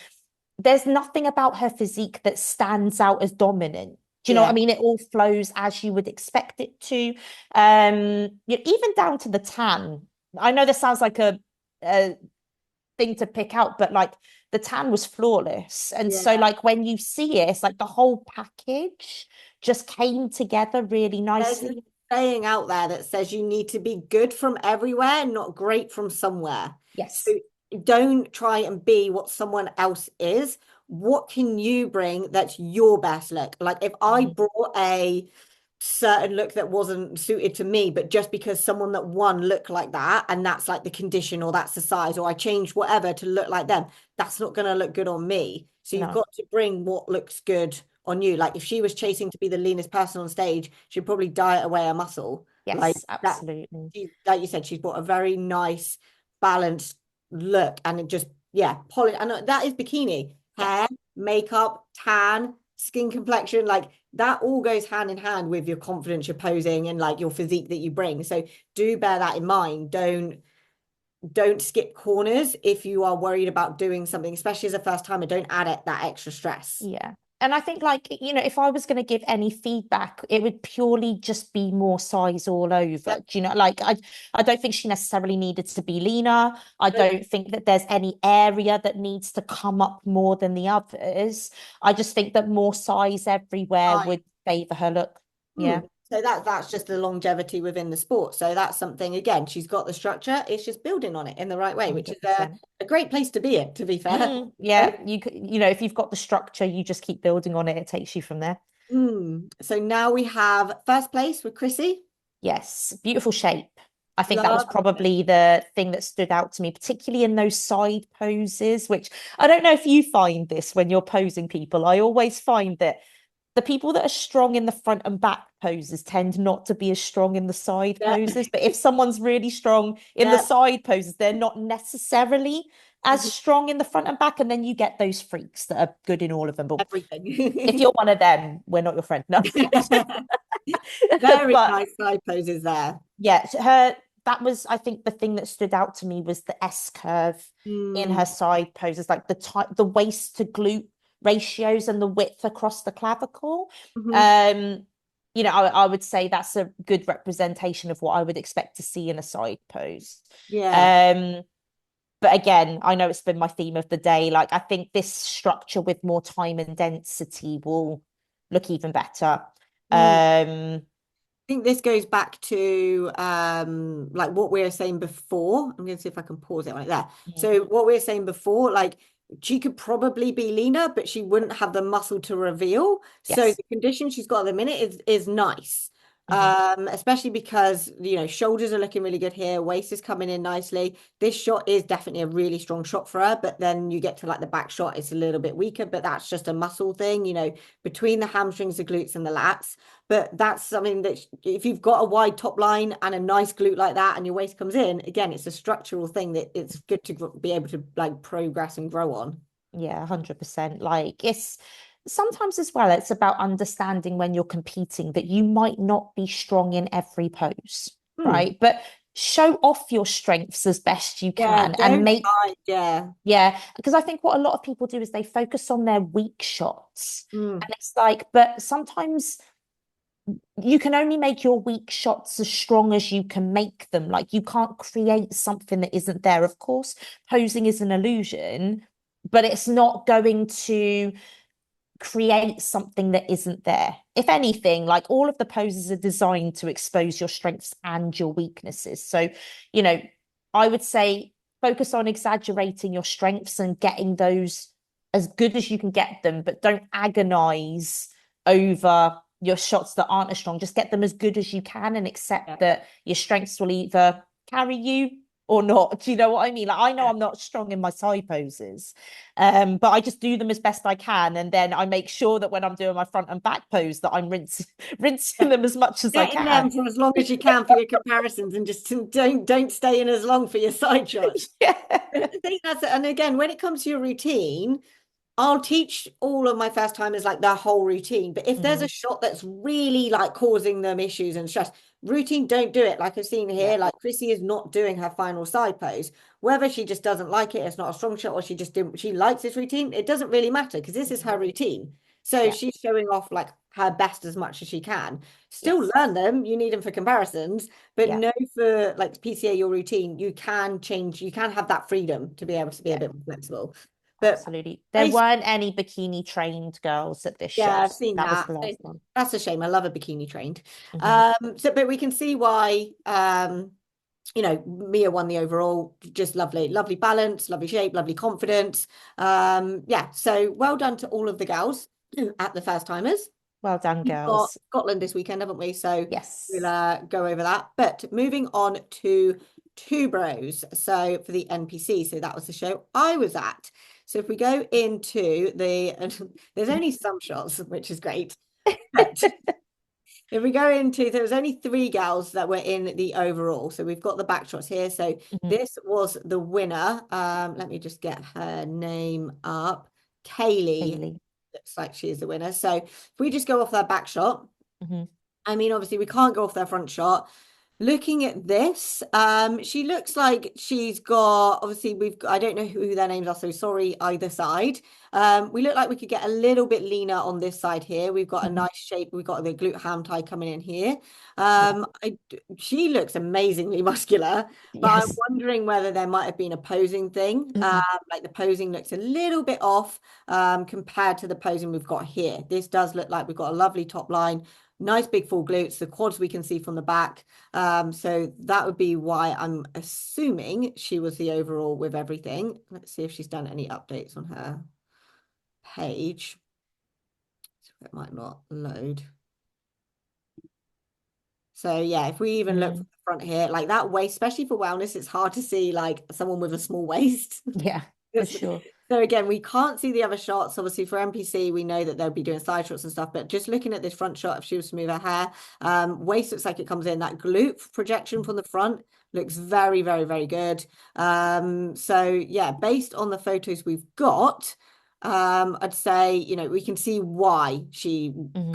there's nothing about her physique that stands out as dominant. Do you know what I yeah. mean? It all flows as you would expect it to. Even down to the tan. I know this sounds like a thing to pick out, but like the tan was flawless. And so Yeah. like when you see it, it's like the whole package just came together really There's a nicely. saying out there that says you need to be good from everywhere, not great from somewhere. So Yes. don't try and be what someone else is. What can you bring that's your best look? Like if I Mhm. brought a certain look that wasn't suited to me, but just because someone that won looked like that, and that's like the condition or that's the size, or I changed whatever to look like them, that's not going to look good on me. So you've No. got to bring what looks good on you. Like if she was chasing to be the leanest person on stage, she'd probably diet away a muscle. Like Yes, that, absolutely. she, like you said, she's brought a very nice, balanced look, and it just, yeah, polish. And that is bikini, Yeah. hair, makeup, tan, skin complexion, like that all goes hand in hand with your confidence, your posing, and like your physique that you bring. So do bear that in mind. Don't skip corners if you are worried about doing something, especially as a first timer. Don't add it that extra stress. Yeah. And I think like, if I was going to give any feedback, it would purely just be more size all over. Yep. Do you know, like I don't think she necessarily needed to be leaner. I Nope. don't think that there's any area that needs to come up more than the others. I just think that more size everywhere Fine. would favor her look. Hmm. Yeah. So that's just the longevity within the sport. So that's something, again, she's got the structure. It's just building on it in the right way, which is 100%. a great place to be in, to be fair. Yeah, you know, if you've got the structure, you just keep building on it. It takes you from there. So now we have first place with Chrissy. Yes, beautiful shape. I think that was Love. probably the thing that stood out to me, particularly in those side poses, which I don't know if you find this when you're posing people. I always find that the people that are strong in the front and back poses tend not to be as strong in the side Yeah. poses. But if someone's really strong in the Yeah. side poses, they're not necessarily as Mhm. strong in the front and back. And then you get those freaks that are good in all of them. But if Everything. you're one of them, we're not your friend. No. Very But nice side poses there. yeah, her that was, I think, the thing that stood out to me was the S curve in Mm, her side poses, like the waist to glute ratios and the width across the clavicle. mhm. Um, you know, I would say that's a good representation of what I would expect to see in a side pose. Yeah. Um, but again, I know it's been my theme of the day. Like, I think this structure with more time and density will look even better. Mm. Um, Think this goes back to like what we were saying before. I'm going to see if I can pause it right there. mhm. So what we were saying before, like she could probably be leaner, but she wouldn't have the muscle to reveal. So Yes. the condition she's got at the minute is nice. Hmm. Especially because shoulders are looking really good here, waist is coming in nicely. This shot is definitely a really strong shot for her, but then you get to like the back shot, it's a little bit weaker, but that's just a muscle thing, between the hamstrings, the glutes, and the lats. But that's something that if you've got a wide top line and a nice glute like that and your waist comes in, again, it's a structural thing that it's good to be able to like progress and grow on. Yeah, 100%. Like it's sometimes as well, it's about understanding when you're competing that you might not be strong in every pose, Hmm. right? But show off your strengths as best you Yeah, can and don't make, hide. Yeah. yeah, because I think what a lot of people do is they focus on their weak shots. Hmm. And it's like, but sometimes you can only make your weak shots as strong as you can make them. Like you can't create something that isn't there. Of course, posing is an illusion, but it's not going to create something that isn't there. If anything, like all of the poses are designed to expose your strengths and your weaknesses. So, you know, I would say focus on exaggerating your strengths and getting those as good as you can get them, but don't agonize over your shots that aren't as strong. Just get them as good as you can and accept Yeah. that your strengths will either carry you or not. Do you know what I mean? Like I know I'm not strong in my side poses, but I just do them as best I can, and then I make sure that when I'm doing my front and back pose, that I'm rinsing Yeah. them as much as I Get in them can. for as long as you can for your comparisons and just don't stay in as long for your side shots. Yeah. I think that's it. And again, when it comes to your routine, I'll teach all of my first timers like their whole routine. But if there's a Mhm. shot that's really like causing them issues and stress, routine, don't do it. Like I've seen Yeah. here, like Chrissy is not doing her final side pose. Whether she just doesn't like it, it's not a strong shot, or she just didn't, she likes this routine, it doesn't really matter because this is Mhm. her routine. So Yeah. she's showing off like her best as much as she can. Still Yes. learn them, you need them for comparisons, but Yeah. know for like PCA, your routine, you can change, you can have that freedom to be able to be a Yeah. bit more flexible. But Absolutely. There basically, weren't any bikini trained girls at this yeah, show. I've seen That was that. the last one. That's a shame. I love a bikini trained. Hmm. But we can see why Mia won the overall. Just lovely, lovely balance, lovely shape, lovely confidence. Yeah, so well done to all of the girls at the first timers. Well done, We've got girls. Scotland this weekend, haven't we? So we'll Yes. go over that. But moving on to Two Bros. So for the NPC, so that was the show I was at. So if we go into there's only some shots, which is great. But if we go into, there was only three gals that were in the overall. So we've got the back shots here. So Mhm. this was the winner. Let me just get her name up. Kaylee Hayley. looks like she is the winner. So if we just go off their back shot, Hmm. I mean, obviously we can't go off their front shot. Looking at this, she looks like she's got, obviously I don't know who their names are, so sorry, either side. We look like we could get a little bit leaner on this side here. We've got a Hmm. nice shape. We've got the glute ham tie coming in here. Yeah. She looks amazingly muscular, but I'm Yes. wondering whether there might have been a posing thing. Mm. Like the posing looks a little bit off compared to the posing we've got here. This does look like we've got a lovely top line, nice big full glutes, the quads we can see from the back. So that would be why I'm assuming she was the overall with everything. Let's see if she's done any updates on her page. It might not load. So yeah, if we even look from Mm. the front here, like that waist, especially for wellness, it's hard to see like someone with a small waist. Yeah, for sure. So again, we can't see the other shots. Obviously, for NPC, we know that they'll be doing side shots and stuff. But just looking at this front shot, if she was to move her hair, waist looks like it comes in. That glute projection from the front looks very, very, very good. So yeah, based on the photos we've got, I'd say, we can see why she Hmm.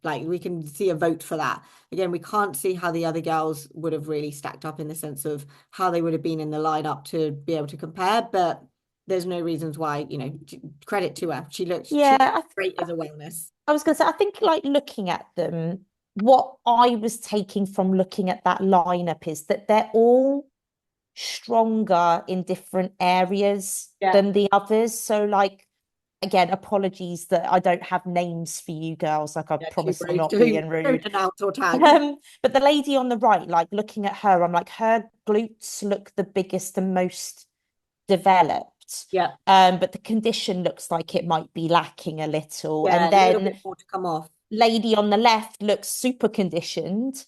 like we can see a vote for that. Again, we can't see how the other girls would have really stacked up in the sense of how they would have been in the lineup to be able to compare, but there's no reasons why, credit to her. Yeah, She's great as a wellness. I was going to say, I think like looking at them, what I was taking from looking at that lineup is that they're all stronger in different areas Yeah. than the others. So like again, apologies that I don't have names for you girls. Like I Yeah, too promise I'm brave. not being Don't rude. announce or tag. But the lady on the right, like looking at her, I'm like, her glutes look the biggest and most developed. Yeah. But the condition looks like it might be lacking a little. Yeah, And a little then bit more to come off. lady on the left looks super conditioned,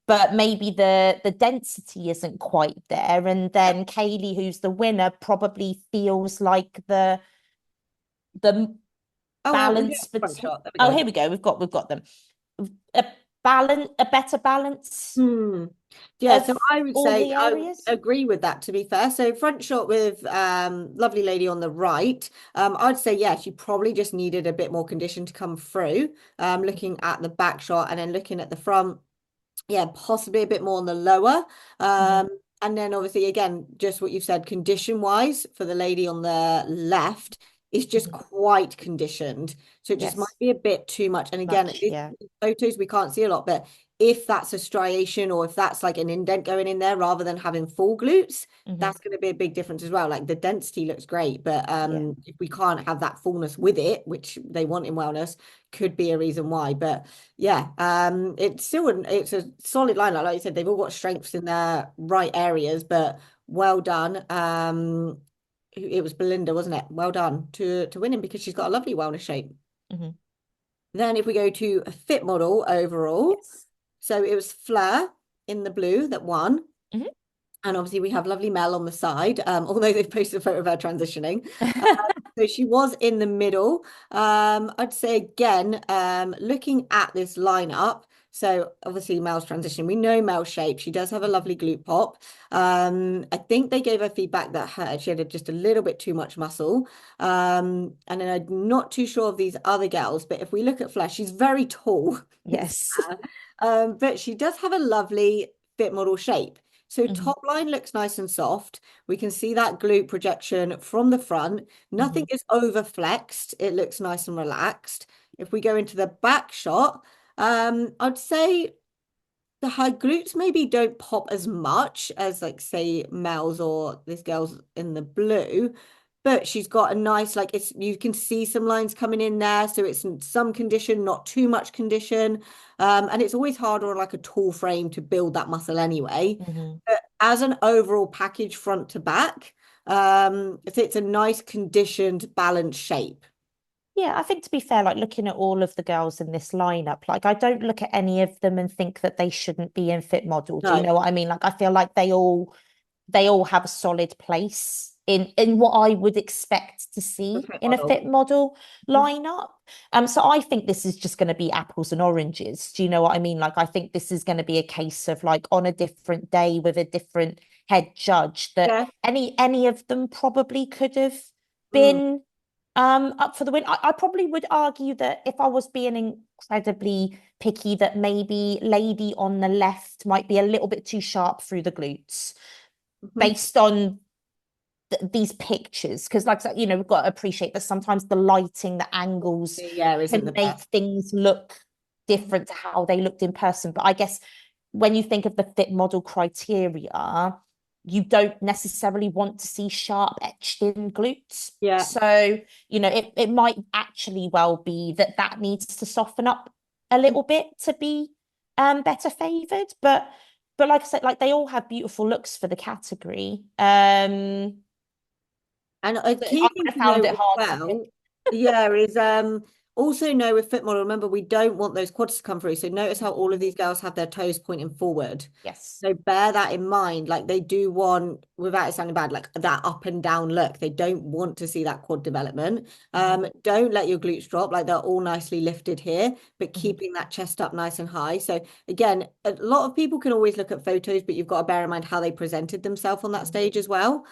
but maybe the density isn't quite there. And Yeah. then Kaylee, who's the winner, probably feels like the Oh, we get balance a front between. shot. There we Oh, go. here we go. We've got them. A a better balance Hmm. Yeah, of so I would all say the I would areas. agree with that, to be fair. So front shot with lovely lady on the right. I'd say yeah, she probably just needed a bit more condition to come through. Looking at the back shot and then looking at the front, yeah, possibly a bit more on the lower. Hmm. Um, and then obviously again, just what you've said, condition wise for the lady on the left is just Hmm. quite conditioned. So it just might Yes, be a bit too much. And again, much. these Yeah. photos we can't see a lot, but if that's a striation or if that's like an indent going in there rather than having full glutes, Hmm. that's going to be a big difference as well. Like the density looks great, but Yeah. if we can't have that fullness with it, which they want in wellness, could be a reason why. But yeah, it's a solid lineup. Like you said, they've all got strengths in their right areas, but well done. It was Belinda, wasn't it? Well done to winning because she's got a lovely wellness shape. Hmm. Then if we go to a fit model overall, Yes. so it was Fleur in the blue that won. Hmm. And obviously we have lovely Mel on the side, although they've posted a photo of her transitioning. So she was in the middle. I'd say again, looking at this lineup, so obviously Mel's transition, we know Mel's shape. She does have a lovely glute pop. I think they gave her feedback that she had just a little bit too much muscle. And then I'm not too sure of these other girls, but if we look at Flash, she's very tall. It's Yes. fair. But she does have a lovely fit model shape. So Hmm. top line looks nice and soft. We can see that glute projection from the front. Hmm. Nothing is over flexed. It looks nice and relaxed. If we go into the back shot, I'd say her glutes maybe don't pop as much as like say Mel's or this girl's in the blue, but she's got a nice like it's you can see some lines coming in there, so it's some condition, not too much condition. And it's always harder on like a tall frame to build that muscle anyway. Hmm. But as an overall package front to back, it's a nice conditioned balanced shape. Yeah, I think to be fair, like looking at all of the girls in this lineup, like I don't look at any of them and think that they shouldn't be in fit model. Do you No, know what I mean? Like I feel like they all have a solid place in what I would expect to the see fit in a model. fit model Mhm. lineup. So I think this is just going to be apples and oranges. Do you know what I mean? Like I think this is going to be a case of like on a different day with a different head judge that Yeah. any of them probably could have Mm. been up for the win. I probably would argue that if I was being incredibly picky, that maybe lady on the left might be a little bit too sharp through the glutes Mhm. based on these pictures. Because, like, we've got to appreciate that sometimes the lighting, the angles Yeah, isn't can the make best. things look different to how they looked in person. But I guess when you think of the fit model criteria, you don't necessarily want to see sharp etched in glutes. Yeah. So, it might actually well be that needs to soften up a little bit to be better favored. But like I said, like they all have beautiful looks for the category. And a I key would thing have to found know it as hard to pick. well, yeah, is also know with fit model, remember we don't want those quads to come through. So notice how all of these girls have their toes pointing forward. Yes. So bear that in mind. Like they do want, without it sounding bad, like that up and down look. They don't want to see that quad development. Hmm. Don't let your glutes drop. Like they're all nicely lifted here, but Hmm. keeping that chest up nice and high. So again, a lot of people can always look at photos, but you've got to bear in mind how they presented themselves on that stage as well.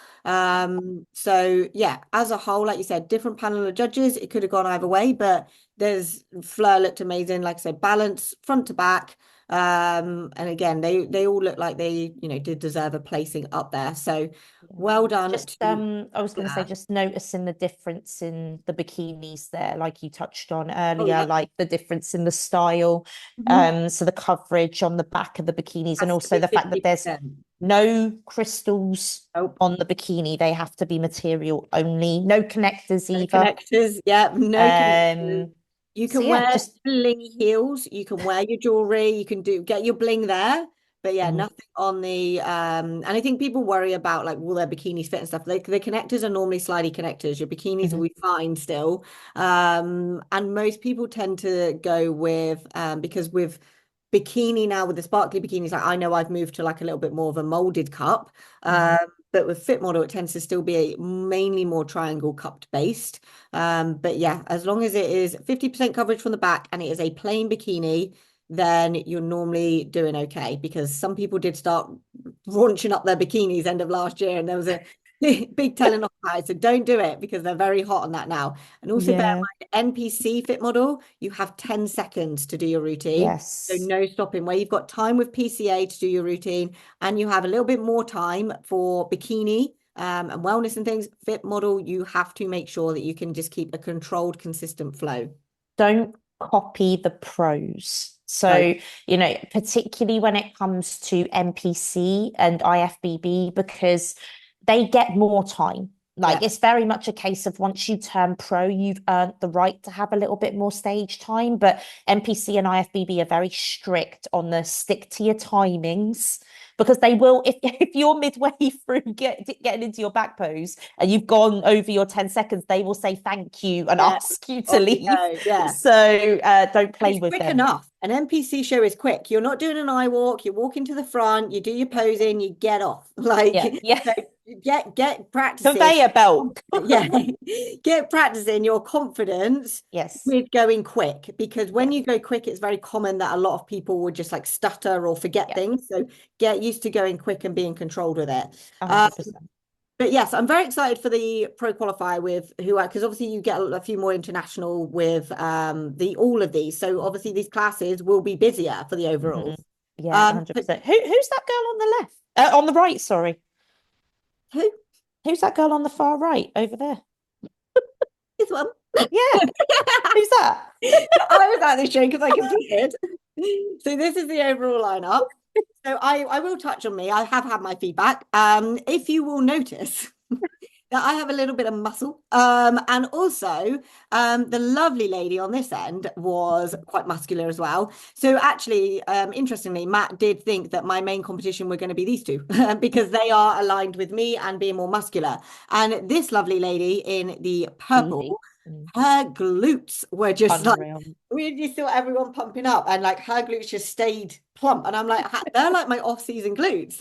So yeah, as a whole, like you said, different panel of judges, it could have gone either way, but there's Fleur looked amazing, like I said, balance front to back. And again, they all look like they, did deserve a placing up there. So Yeah. well done Just to I was going to say, Fleur. just noticing the difference in the bikinis there, like you touched on Oh earlier, yeah. like the difference in the style, Mhm. so the coverage on the back of the bikinis, and Has to also be the fact that there's 50%. no crystals Nope. on the bikini. They have to be material only, no connectors No either. connectors. Yeah, no connectors. Um, You so can yeah, wear just blingy heels. You can wear your jewelry. You can get your bling there. But yeah, mhm, nothing on the and I think people worry about like will their bikinis fit and stuff. The connectors are normally slidey connectors. Your bikinis will mhm, be fine still. And most people tend to go with because with bikini now with the sparkly bikinis, like I know I've moved to like a little bit more of a molded cup. mhm. But with fit model, it tends to still be mainly more triangle cupped based. But yeah, as long as it is 50% coverage from the back and it is a plain bikini, then you're normally doing okay because some people did start raunching up their bikinis end of last year and there was a big telling off about it. So don't do it because they're very hot on that now. And also bear Yeah, in mind, NPC fit model, you have 10 seconds to do your routine. So yes. no stopping where you've got time with PCA to do your routine and you have a little bit more time for bikini and wellness and things, fit model, you have to make sure that you can just keep a controlled, consistent flow. Don't copy the pros. No, So, particularly when it comes to NPC and IFBB, because they get more time. Like yeah, it's very much a case of once you turn pro, you've earned the right to have a little bit more stage time. But NPC and IFBB are very strict on the stick to your timings because they will, if you're midway through getting into your back pose and you've gone over your 10 seconds, they will say thank you and yeah, ask you to on you leave. go, yeah. So don't And play it's with quick them. enough. An NPC show is quick. You're not doing an eye walk. You walk into the front, you do your posing, you get off. Like, Yeah, yeah. so get practicing. Conveyor belt. Yeah, get practicing your confidence Yes, with going quick because when yes. you go quick, it's very common that a lot of people would just like stutter or forget Yeah, things. So get used to going quick and being controlled with it. Um, 100%. but yes, I'm very excited for the pro qualifier with who because obviously you get a few more international with the all of these. So obviously these classes will be busier for the Mhm. overalls. Yeah, But 100%. Who's that girl on the left? On the right, sorry. who Who's that girl on the far right over there? is one? Yeah, who's that? I was at this show because I competed. So this is the overall lineup. So I will touch on me. I have had my feedback. If you will notice that I have a little bit of muscle. And also the lovely lady on this end was quite muscular as well. So actually, interestingly, Matt did think that my main competition were going to be these two because they are aligned with me and being more muscular. And this lovely lady in the Easy. purple her glutes were just like Unreal. we just saw everyone pumping up and like her glutes just stayed plump and I'm like they're like my off-season glutes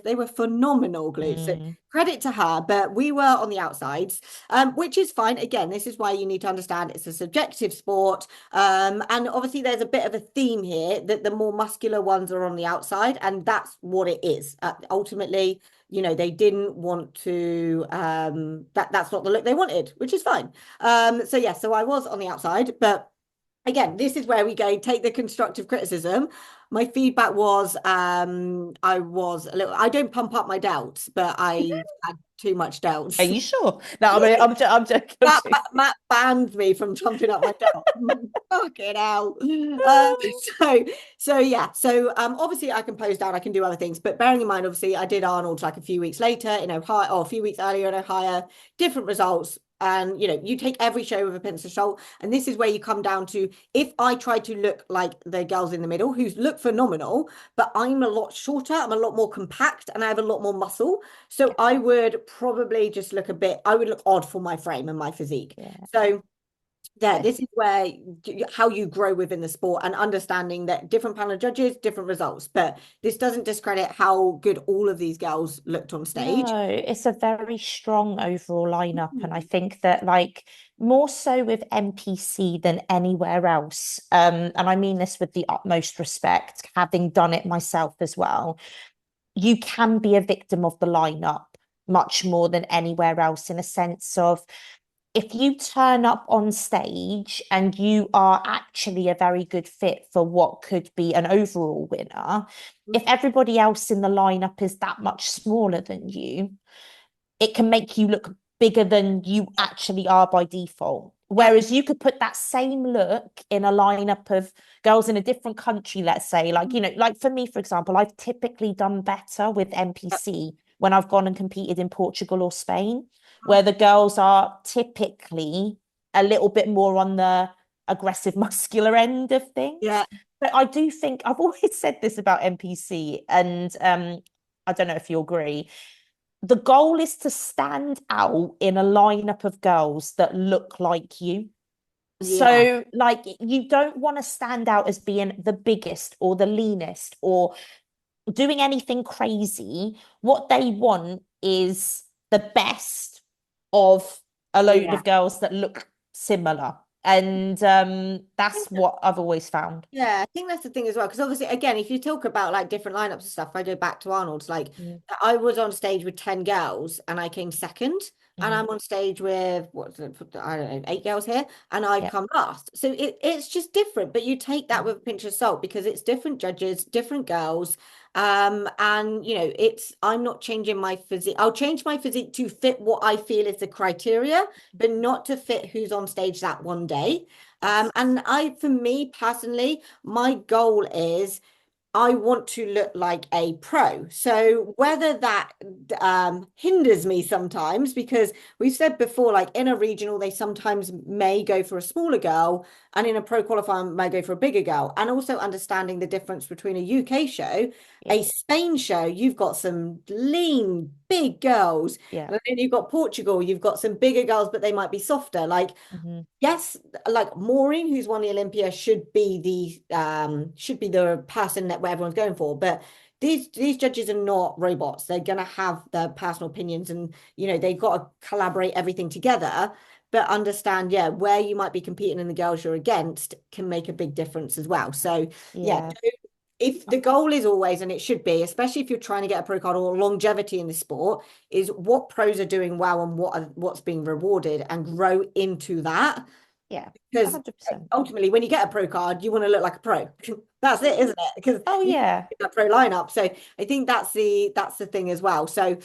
they were phenomenal glutes so Mm, credit to her but we were on the outsides which is fine again this is why you need to understand it's a subjective sport and obviously there's a bit of a theme here that the more muscular ones are on the outside and that's what it is ultimately they didn't want to that's not the look they wanted which is fine so yeah, so I was on the outside, but again, this is where we go take the constructive criticism. My feedback was I don't pump up my doubts, but I had too much are doubts. you sure? No, I mean, I'm joking. I'm joking. Matt banned me from pumping up my doubts. Fucking hell. So yeah, so obviously I can pose down, I can do other things, but bearing in mind, obviously I did Arnold like a few weeks later in Ohio, or a few weeks earlier in Ohio, different results And you take every show with a pinch of salt. And this is where you come down to, if I try to look like the girls in the middle who look phenomenal, but I'm a lot shorter, I'm a lot more compact, and I have a lot more muscle. So I would probably just look I would look odd for my frame and my physique. Yeah. So Yeah. this is where how you grow within the sport, and understanding that different panel of judges, different results. But this doesn't discredit how good all of these girls looked on stage. No, it's a very strong overall lineup. And I Hmm. think that, like, more so with NPC than anywhere else. And I mean this with the utmost respect, having done it myself as well. You can be a victim of the lineup much more than anywhere else, in a sense of, if you turn up on stage and you are actually a very good fit for what could be an overall winner, if everybody else in the lineup is that much smaller than you, it can make you look bigger than you actually are by default. Yeah. Whereas you could put that same look in a lineup of girls in a different country, let's say, like, like for me, for example, I've typically done better with NPC when I've gone and competed in Portugal or Spain, where the girls are typically a little bit more on the aggressive, muscular end of things. Yeah. But I do think I've always said this about NPC, and I don't know if you agree, the goal is to stand out in a lineup of girls that look like you. Yeah. So, like, you don't want to stand out as being the biggest or the leanest or doing anything crazy. What they want is the best of a load Yeah. of girls that look similar. And that's what I've always found. Yeah, I think that's the thing as well. Because obviously, again, if you talk about like different lineups and stuff, if I go back to Arnold's, like Mm. I was on stage with 10 girls and I came second. And Mhm. I'm on stage with I don't know, 8 girls here, and I've Yeah. come last. So it's just different. But you take that Mm. with a pinch of salt, because it's different judges, different girls. And it's I'm not changing my physique. I'll change my physique to fit what I feel is the criteria, but not to fit who's on stage that one day. Yes. And for me personally, my goal is I want to look like a pro. So whether that hinders me sometimes, because we've said before, like in a regional, they sometimes may go for a smaller girl, and in a pro qualifier, may go for a bigger girl. And also understanding the difference between a UK show, Yeah. a Spain show, you've got some lean, big girls. Yeah. And then you've got Portugal, you've got some bigger girls, but they might be softer. Like, Hmm. yes, like Maureen, who's won the Olympia, should be the person that everyone's going for. But these judges are not robots. They're gonna have their personal opinions, and they've got to collaborate everything together. But understand, yeah, where you might be competing and the girls you're against can make a big difference as well. So yeah, Yeah. if the goal is always, and it should be, especially if you're trying to get a pro card or longevity in the sport, is what pros are doing well and what's being rewarded, and grow into that. Yeah. Because 100%. ultimately, when you get a pro card, you want to look like a pro. That's it, isn't it? Because Oh, you yeah. get that pro lineup. So I think that's the thing as well. So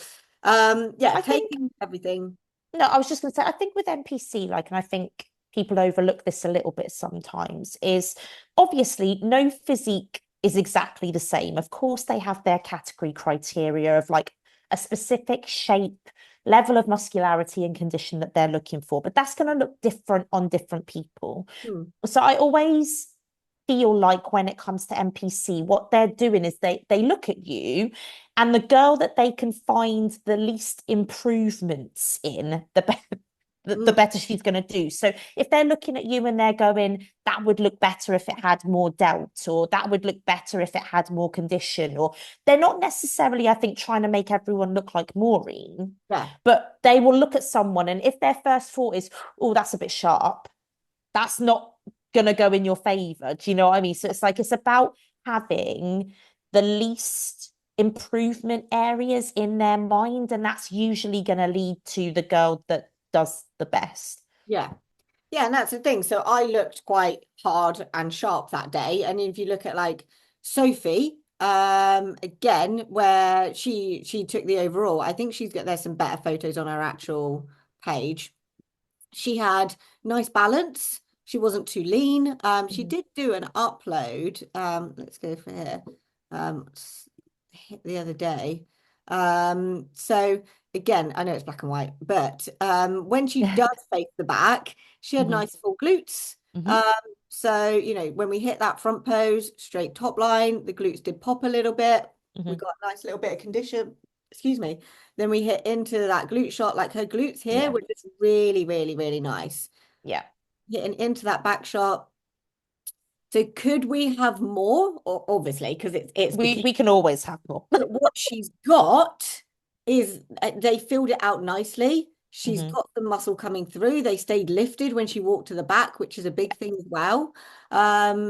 yeah, I think, taking everything. no, I was just going to say, I think with NPC, like, and I think people overlook this a little bit sometimes, is obviously no physique is exactly the same. Of course, they have their category criteria of like a specific shape, level of muscularity and condition that they're looking for, but that's going to look different on different people. Hmm, So I always feel like when it comes to NPC, what they're doing is they look at you, and the girl that they can find the least improvements in, the better. The hmm, better she's going to do. So if they're looking at you and they're going, that would look better if it had more delt, or that would look better if it had more condition, or they're not necessarily, I think, trying to make everyone look like Maureen, yeah, but they will look at someone, and if their first thought is, oh, that's a bit sharp, that's not going to go in your favor. Do you know what I mean? So it's like, it's about having the least improvement areas in their mind. And that's usually going to lead to the girl that does the best. yeah. Yeah, and that's the thing. So I looked quite hard and sharp that day. And if you look at like Sophie, again, where she took the overall, I think there's some better photos on her actual page. She had nice balance. She wasn't too lean. She Mhm. did do an upload. Let's go for here. The other day. So again, I know it's black and white, but when she does face the back, she had Hmm. nice full glutes. Hmm. Um, so, when we hit that front pose, straight top line, the glutes did pop a little bit. We Hmm. got a nice little bit of condition, excuse me. Then we hit into that glute shot, like her glutes here Yeah. were just really, really, really nice. Yeah. Hitting into that back shot. So could we have more? Or obviously, because it's We bikini. can always have more. But what she's got is they filled it out nicely. She's Hmm. got the muscle coming through. They stayed lifted when she walked to the back, which is a big thing as well.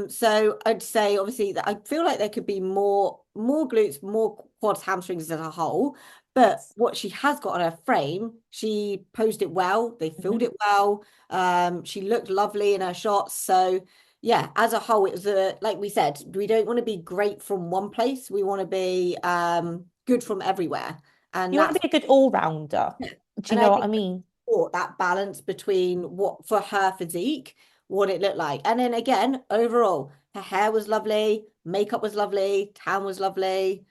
So I'd say obviously that I feel like there could be more glutes, more quads, hamstrings as a whole. But Yes. what she has got on her frame, she posed it well. They filled Hmm. it well. She looked lovely in her shots. So yeah, as a whole, it was like we said, we don't want to be great from one place. We want to be good from everywhere. And You want to that's be a good all-rounder. yeah. Do you And I know what I think mean? that balance between what for her physique, what it looked like. And then again, overall, her hair was lovely, makeup was lovely, tan was lovely.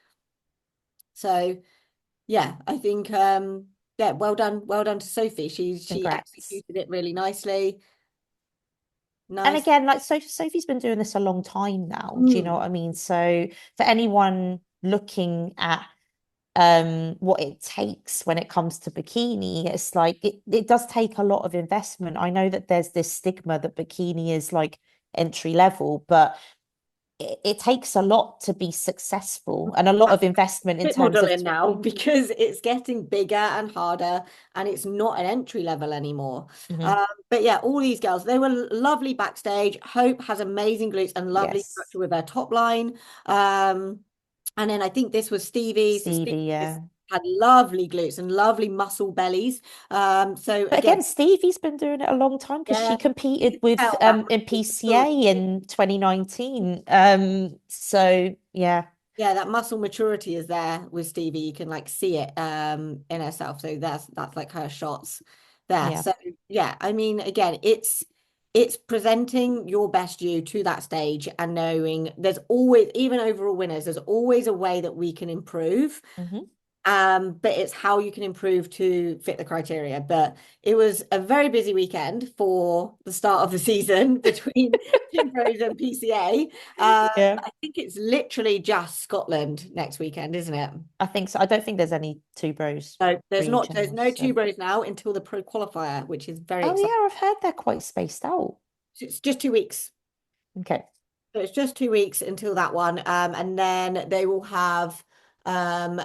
So yeah, I think yeah, well done to Sophie. She Congrats. executed it really nicely. And Nice. again, like Sophie's been doing this a long time now. Do you know what Mm. I mean? So for anyone looking at what it takes when it comes to bikini, it's like it does take a lot of investment. I know that there's this stigma that bikini is like entry level, but it takes a lot to be successful and a lot of investment in Bit terms of modeling now because it's getting bigger and harder and it's not an entry level anymore. Mhm. But yeah, all these girls, they were lovely backstage. Hope has amazing glutes and lovely Yes, structure with her top line. Um, and then I think this was Stevie. So Stevie Stevie, just yeah. had lovely glutes and lovely muscle bellies. So But again, again, Stevie's been doing it a long time because yeah, she competed you can with tell that in muscle PCA maturity. in 2019. So yeah, Yeah, that muscle maturity is there with Stevie. You can like see it in herself. So that's like her shots there. yeah. So yeah, I mean, again, it's presenting your best you to that stage and knowing there's always, even overall winners, there's always a way that we can improve. Hmm. But it's how you can improve to fit the criteria. But it was a very busy weekend for the start of the season between Two Bros and PCA. Yeah. I think it's literally just Scotland next weekend, isn't it? I think so. I don't think there's any two bros So there's regionals. no Two So. Bros now until the pro qualifier, which is very Oh exciting. yeah, I've heard they're quite spaced out. It's just 2 weeks. Okay. So it's just 2 weeks until that one. And then they will have um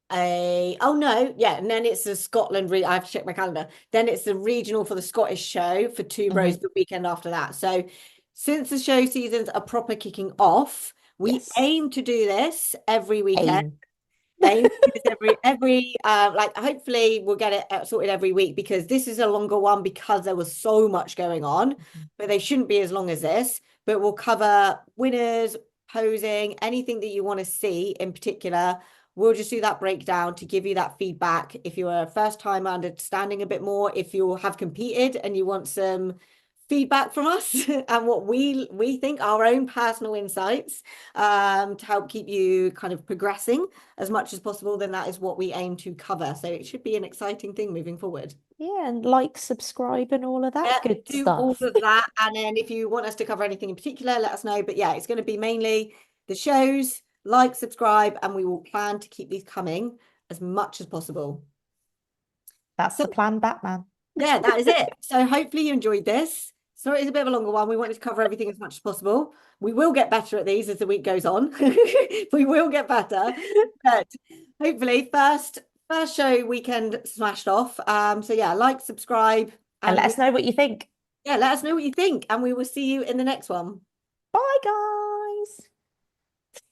oh no, yeah, and then it's the Scotland I have to check my calendar. Then it's the regional for the Scottish show for Two Bros Hmm. the weekend after that. So since the show seasons are proper kicking off, we Yes. aim to do this every weekend. Aim. Aim to do this every like hopefully we'll get it sorted every week because this is a longer one because there was so much going on, Mhm. but they shouldn't be as long as this. But we'll cover winners, posing, anything that you want to see in particular. We'll just do that breakdown to give you that feedback. If you're a first time understanding a bit more, if you have competed and you want some feedback from us and what we think our own personal insights to help keep you kind of progressing as much as possible, then that is what we aim to cover. So it should be an exciting thing moving forward. Yeah, and like, subscribe, and all of Yeah, that good do all stuff. of that. And then if you want us to cover anything in particular, let us know. But yeah, it's going to be mainly the shows, like, subscribe, and we will plan to keep these coming as much as possible. That's So the plan, Batman. yeah, that is it. So hopefully you enjoyed this. Sorry, it's a bit of a longer one. We wanted to cover everything as much as possible. We will get better at these as the week goes on. We will get better. But hopefully first show weekend smashed off. So yeah, like, subscribe, And and let us know what you think. yeah, let us know what you think, and we will see you in the next one. Bye, guys.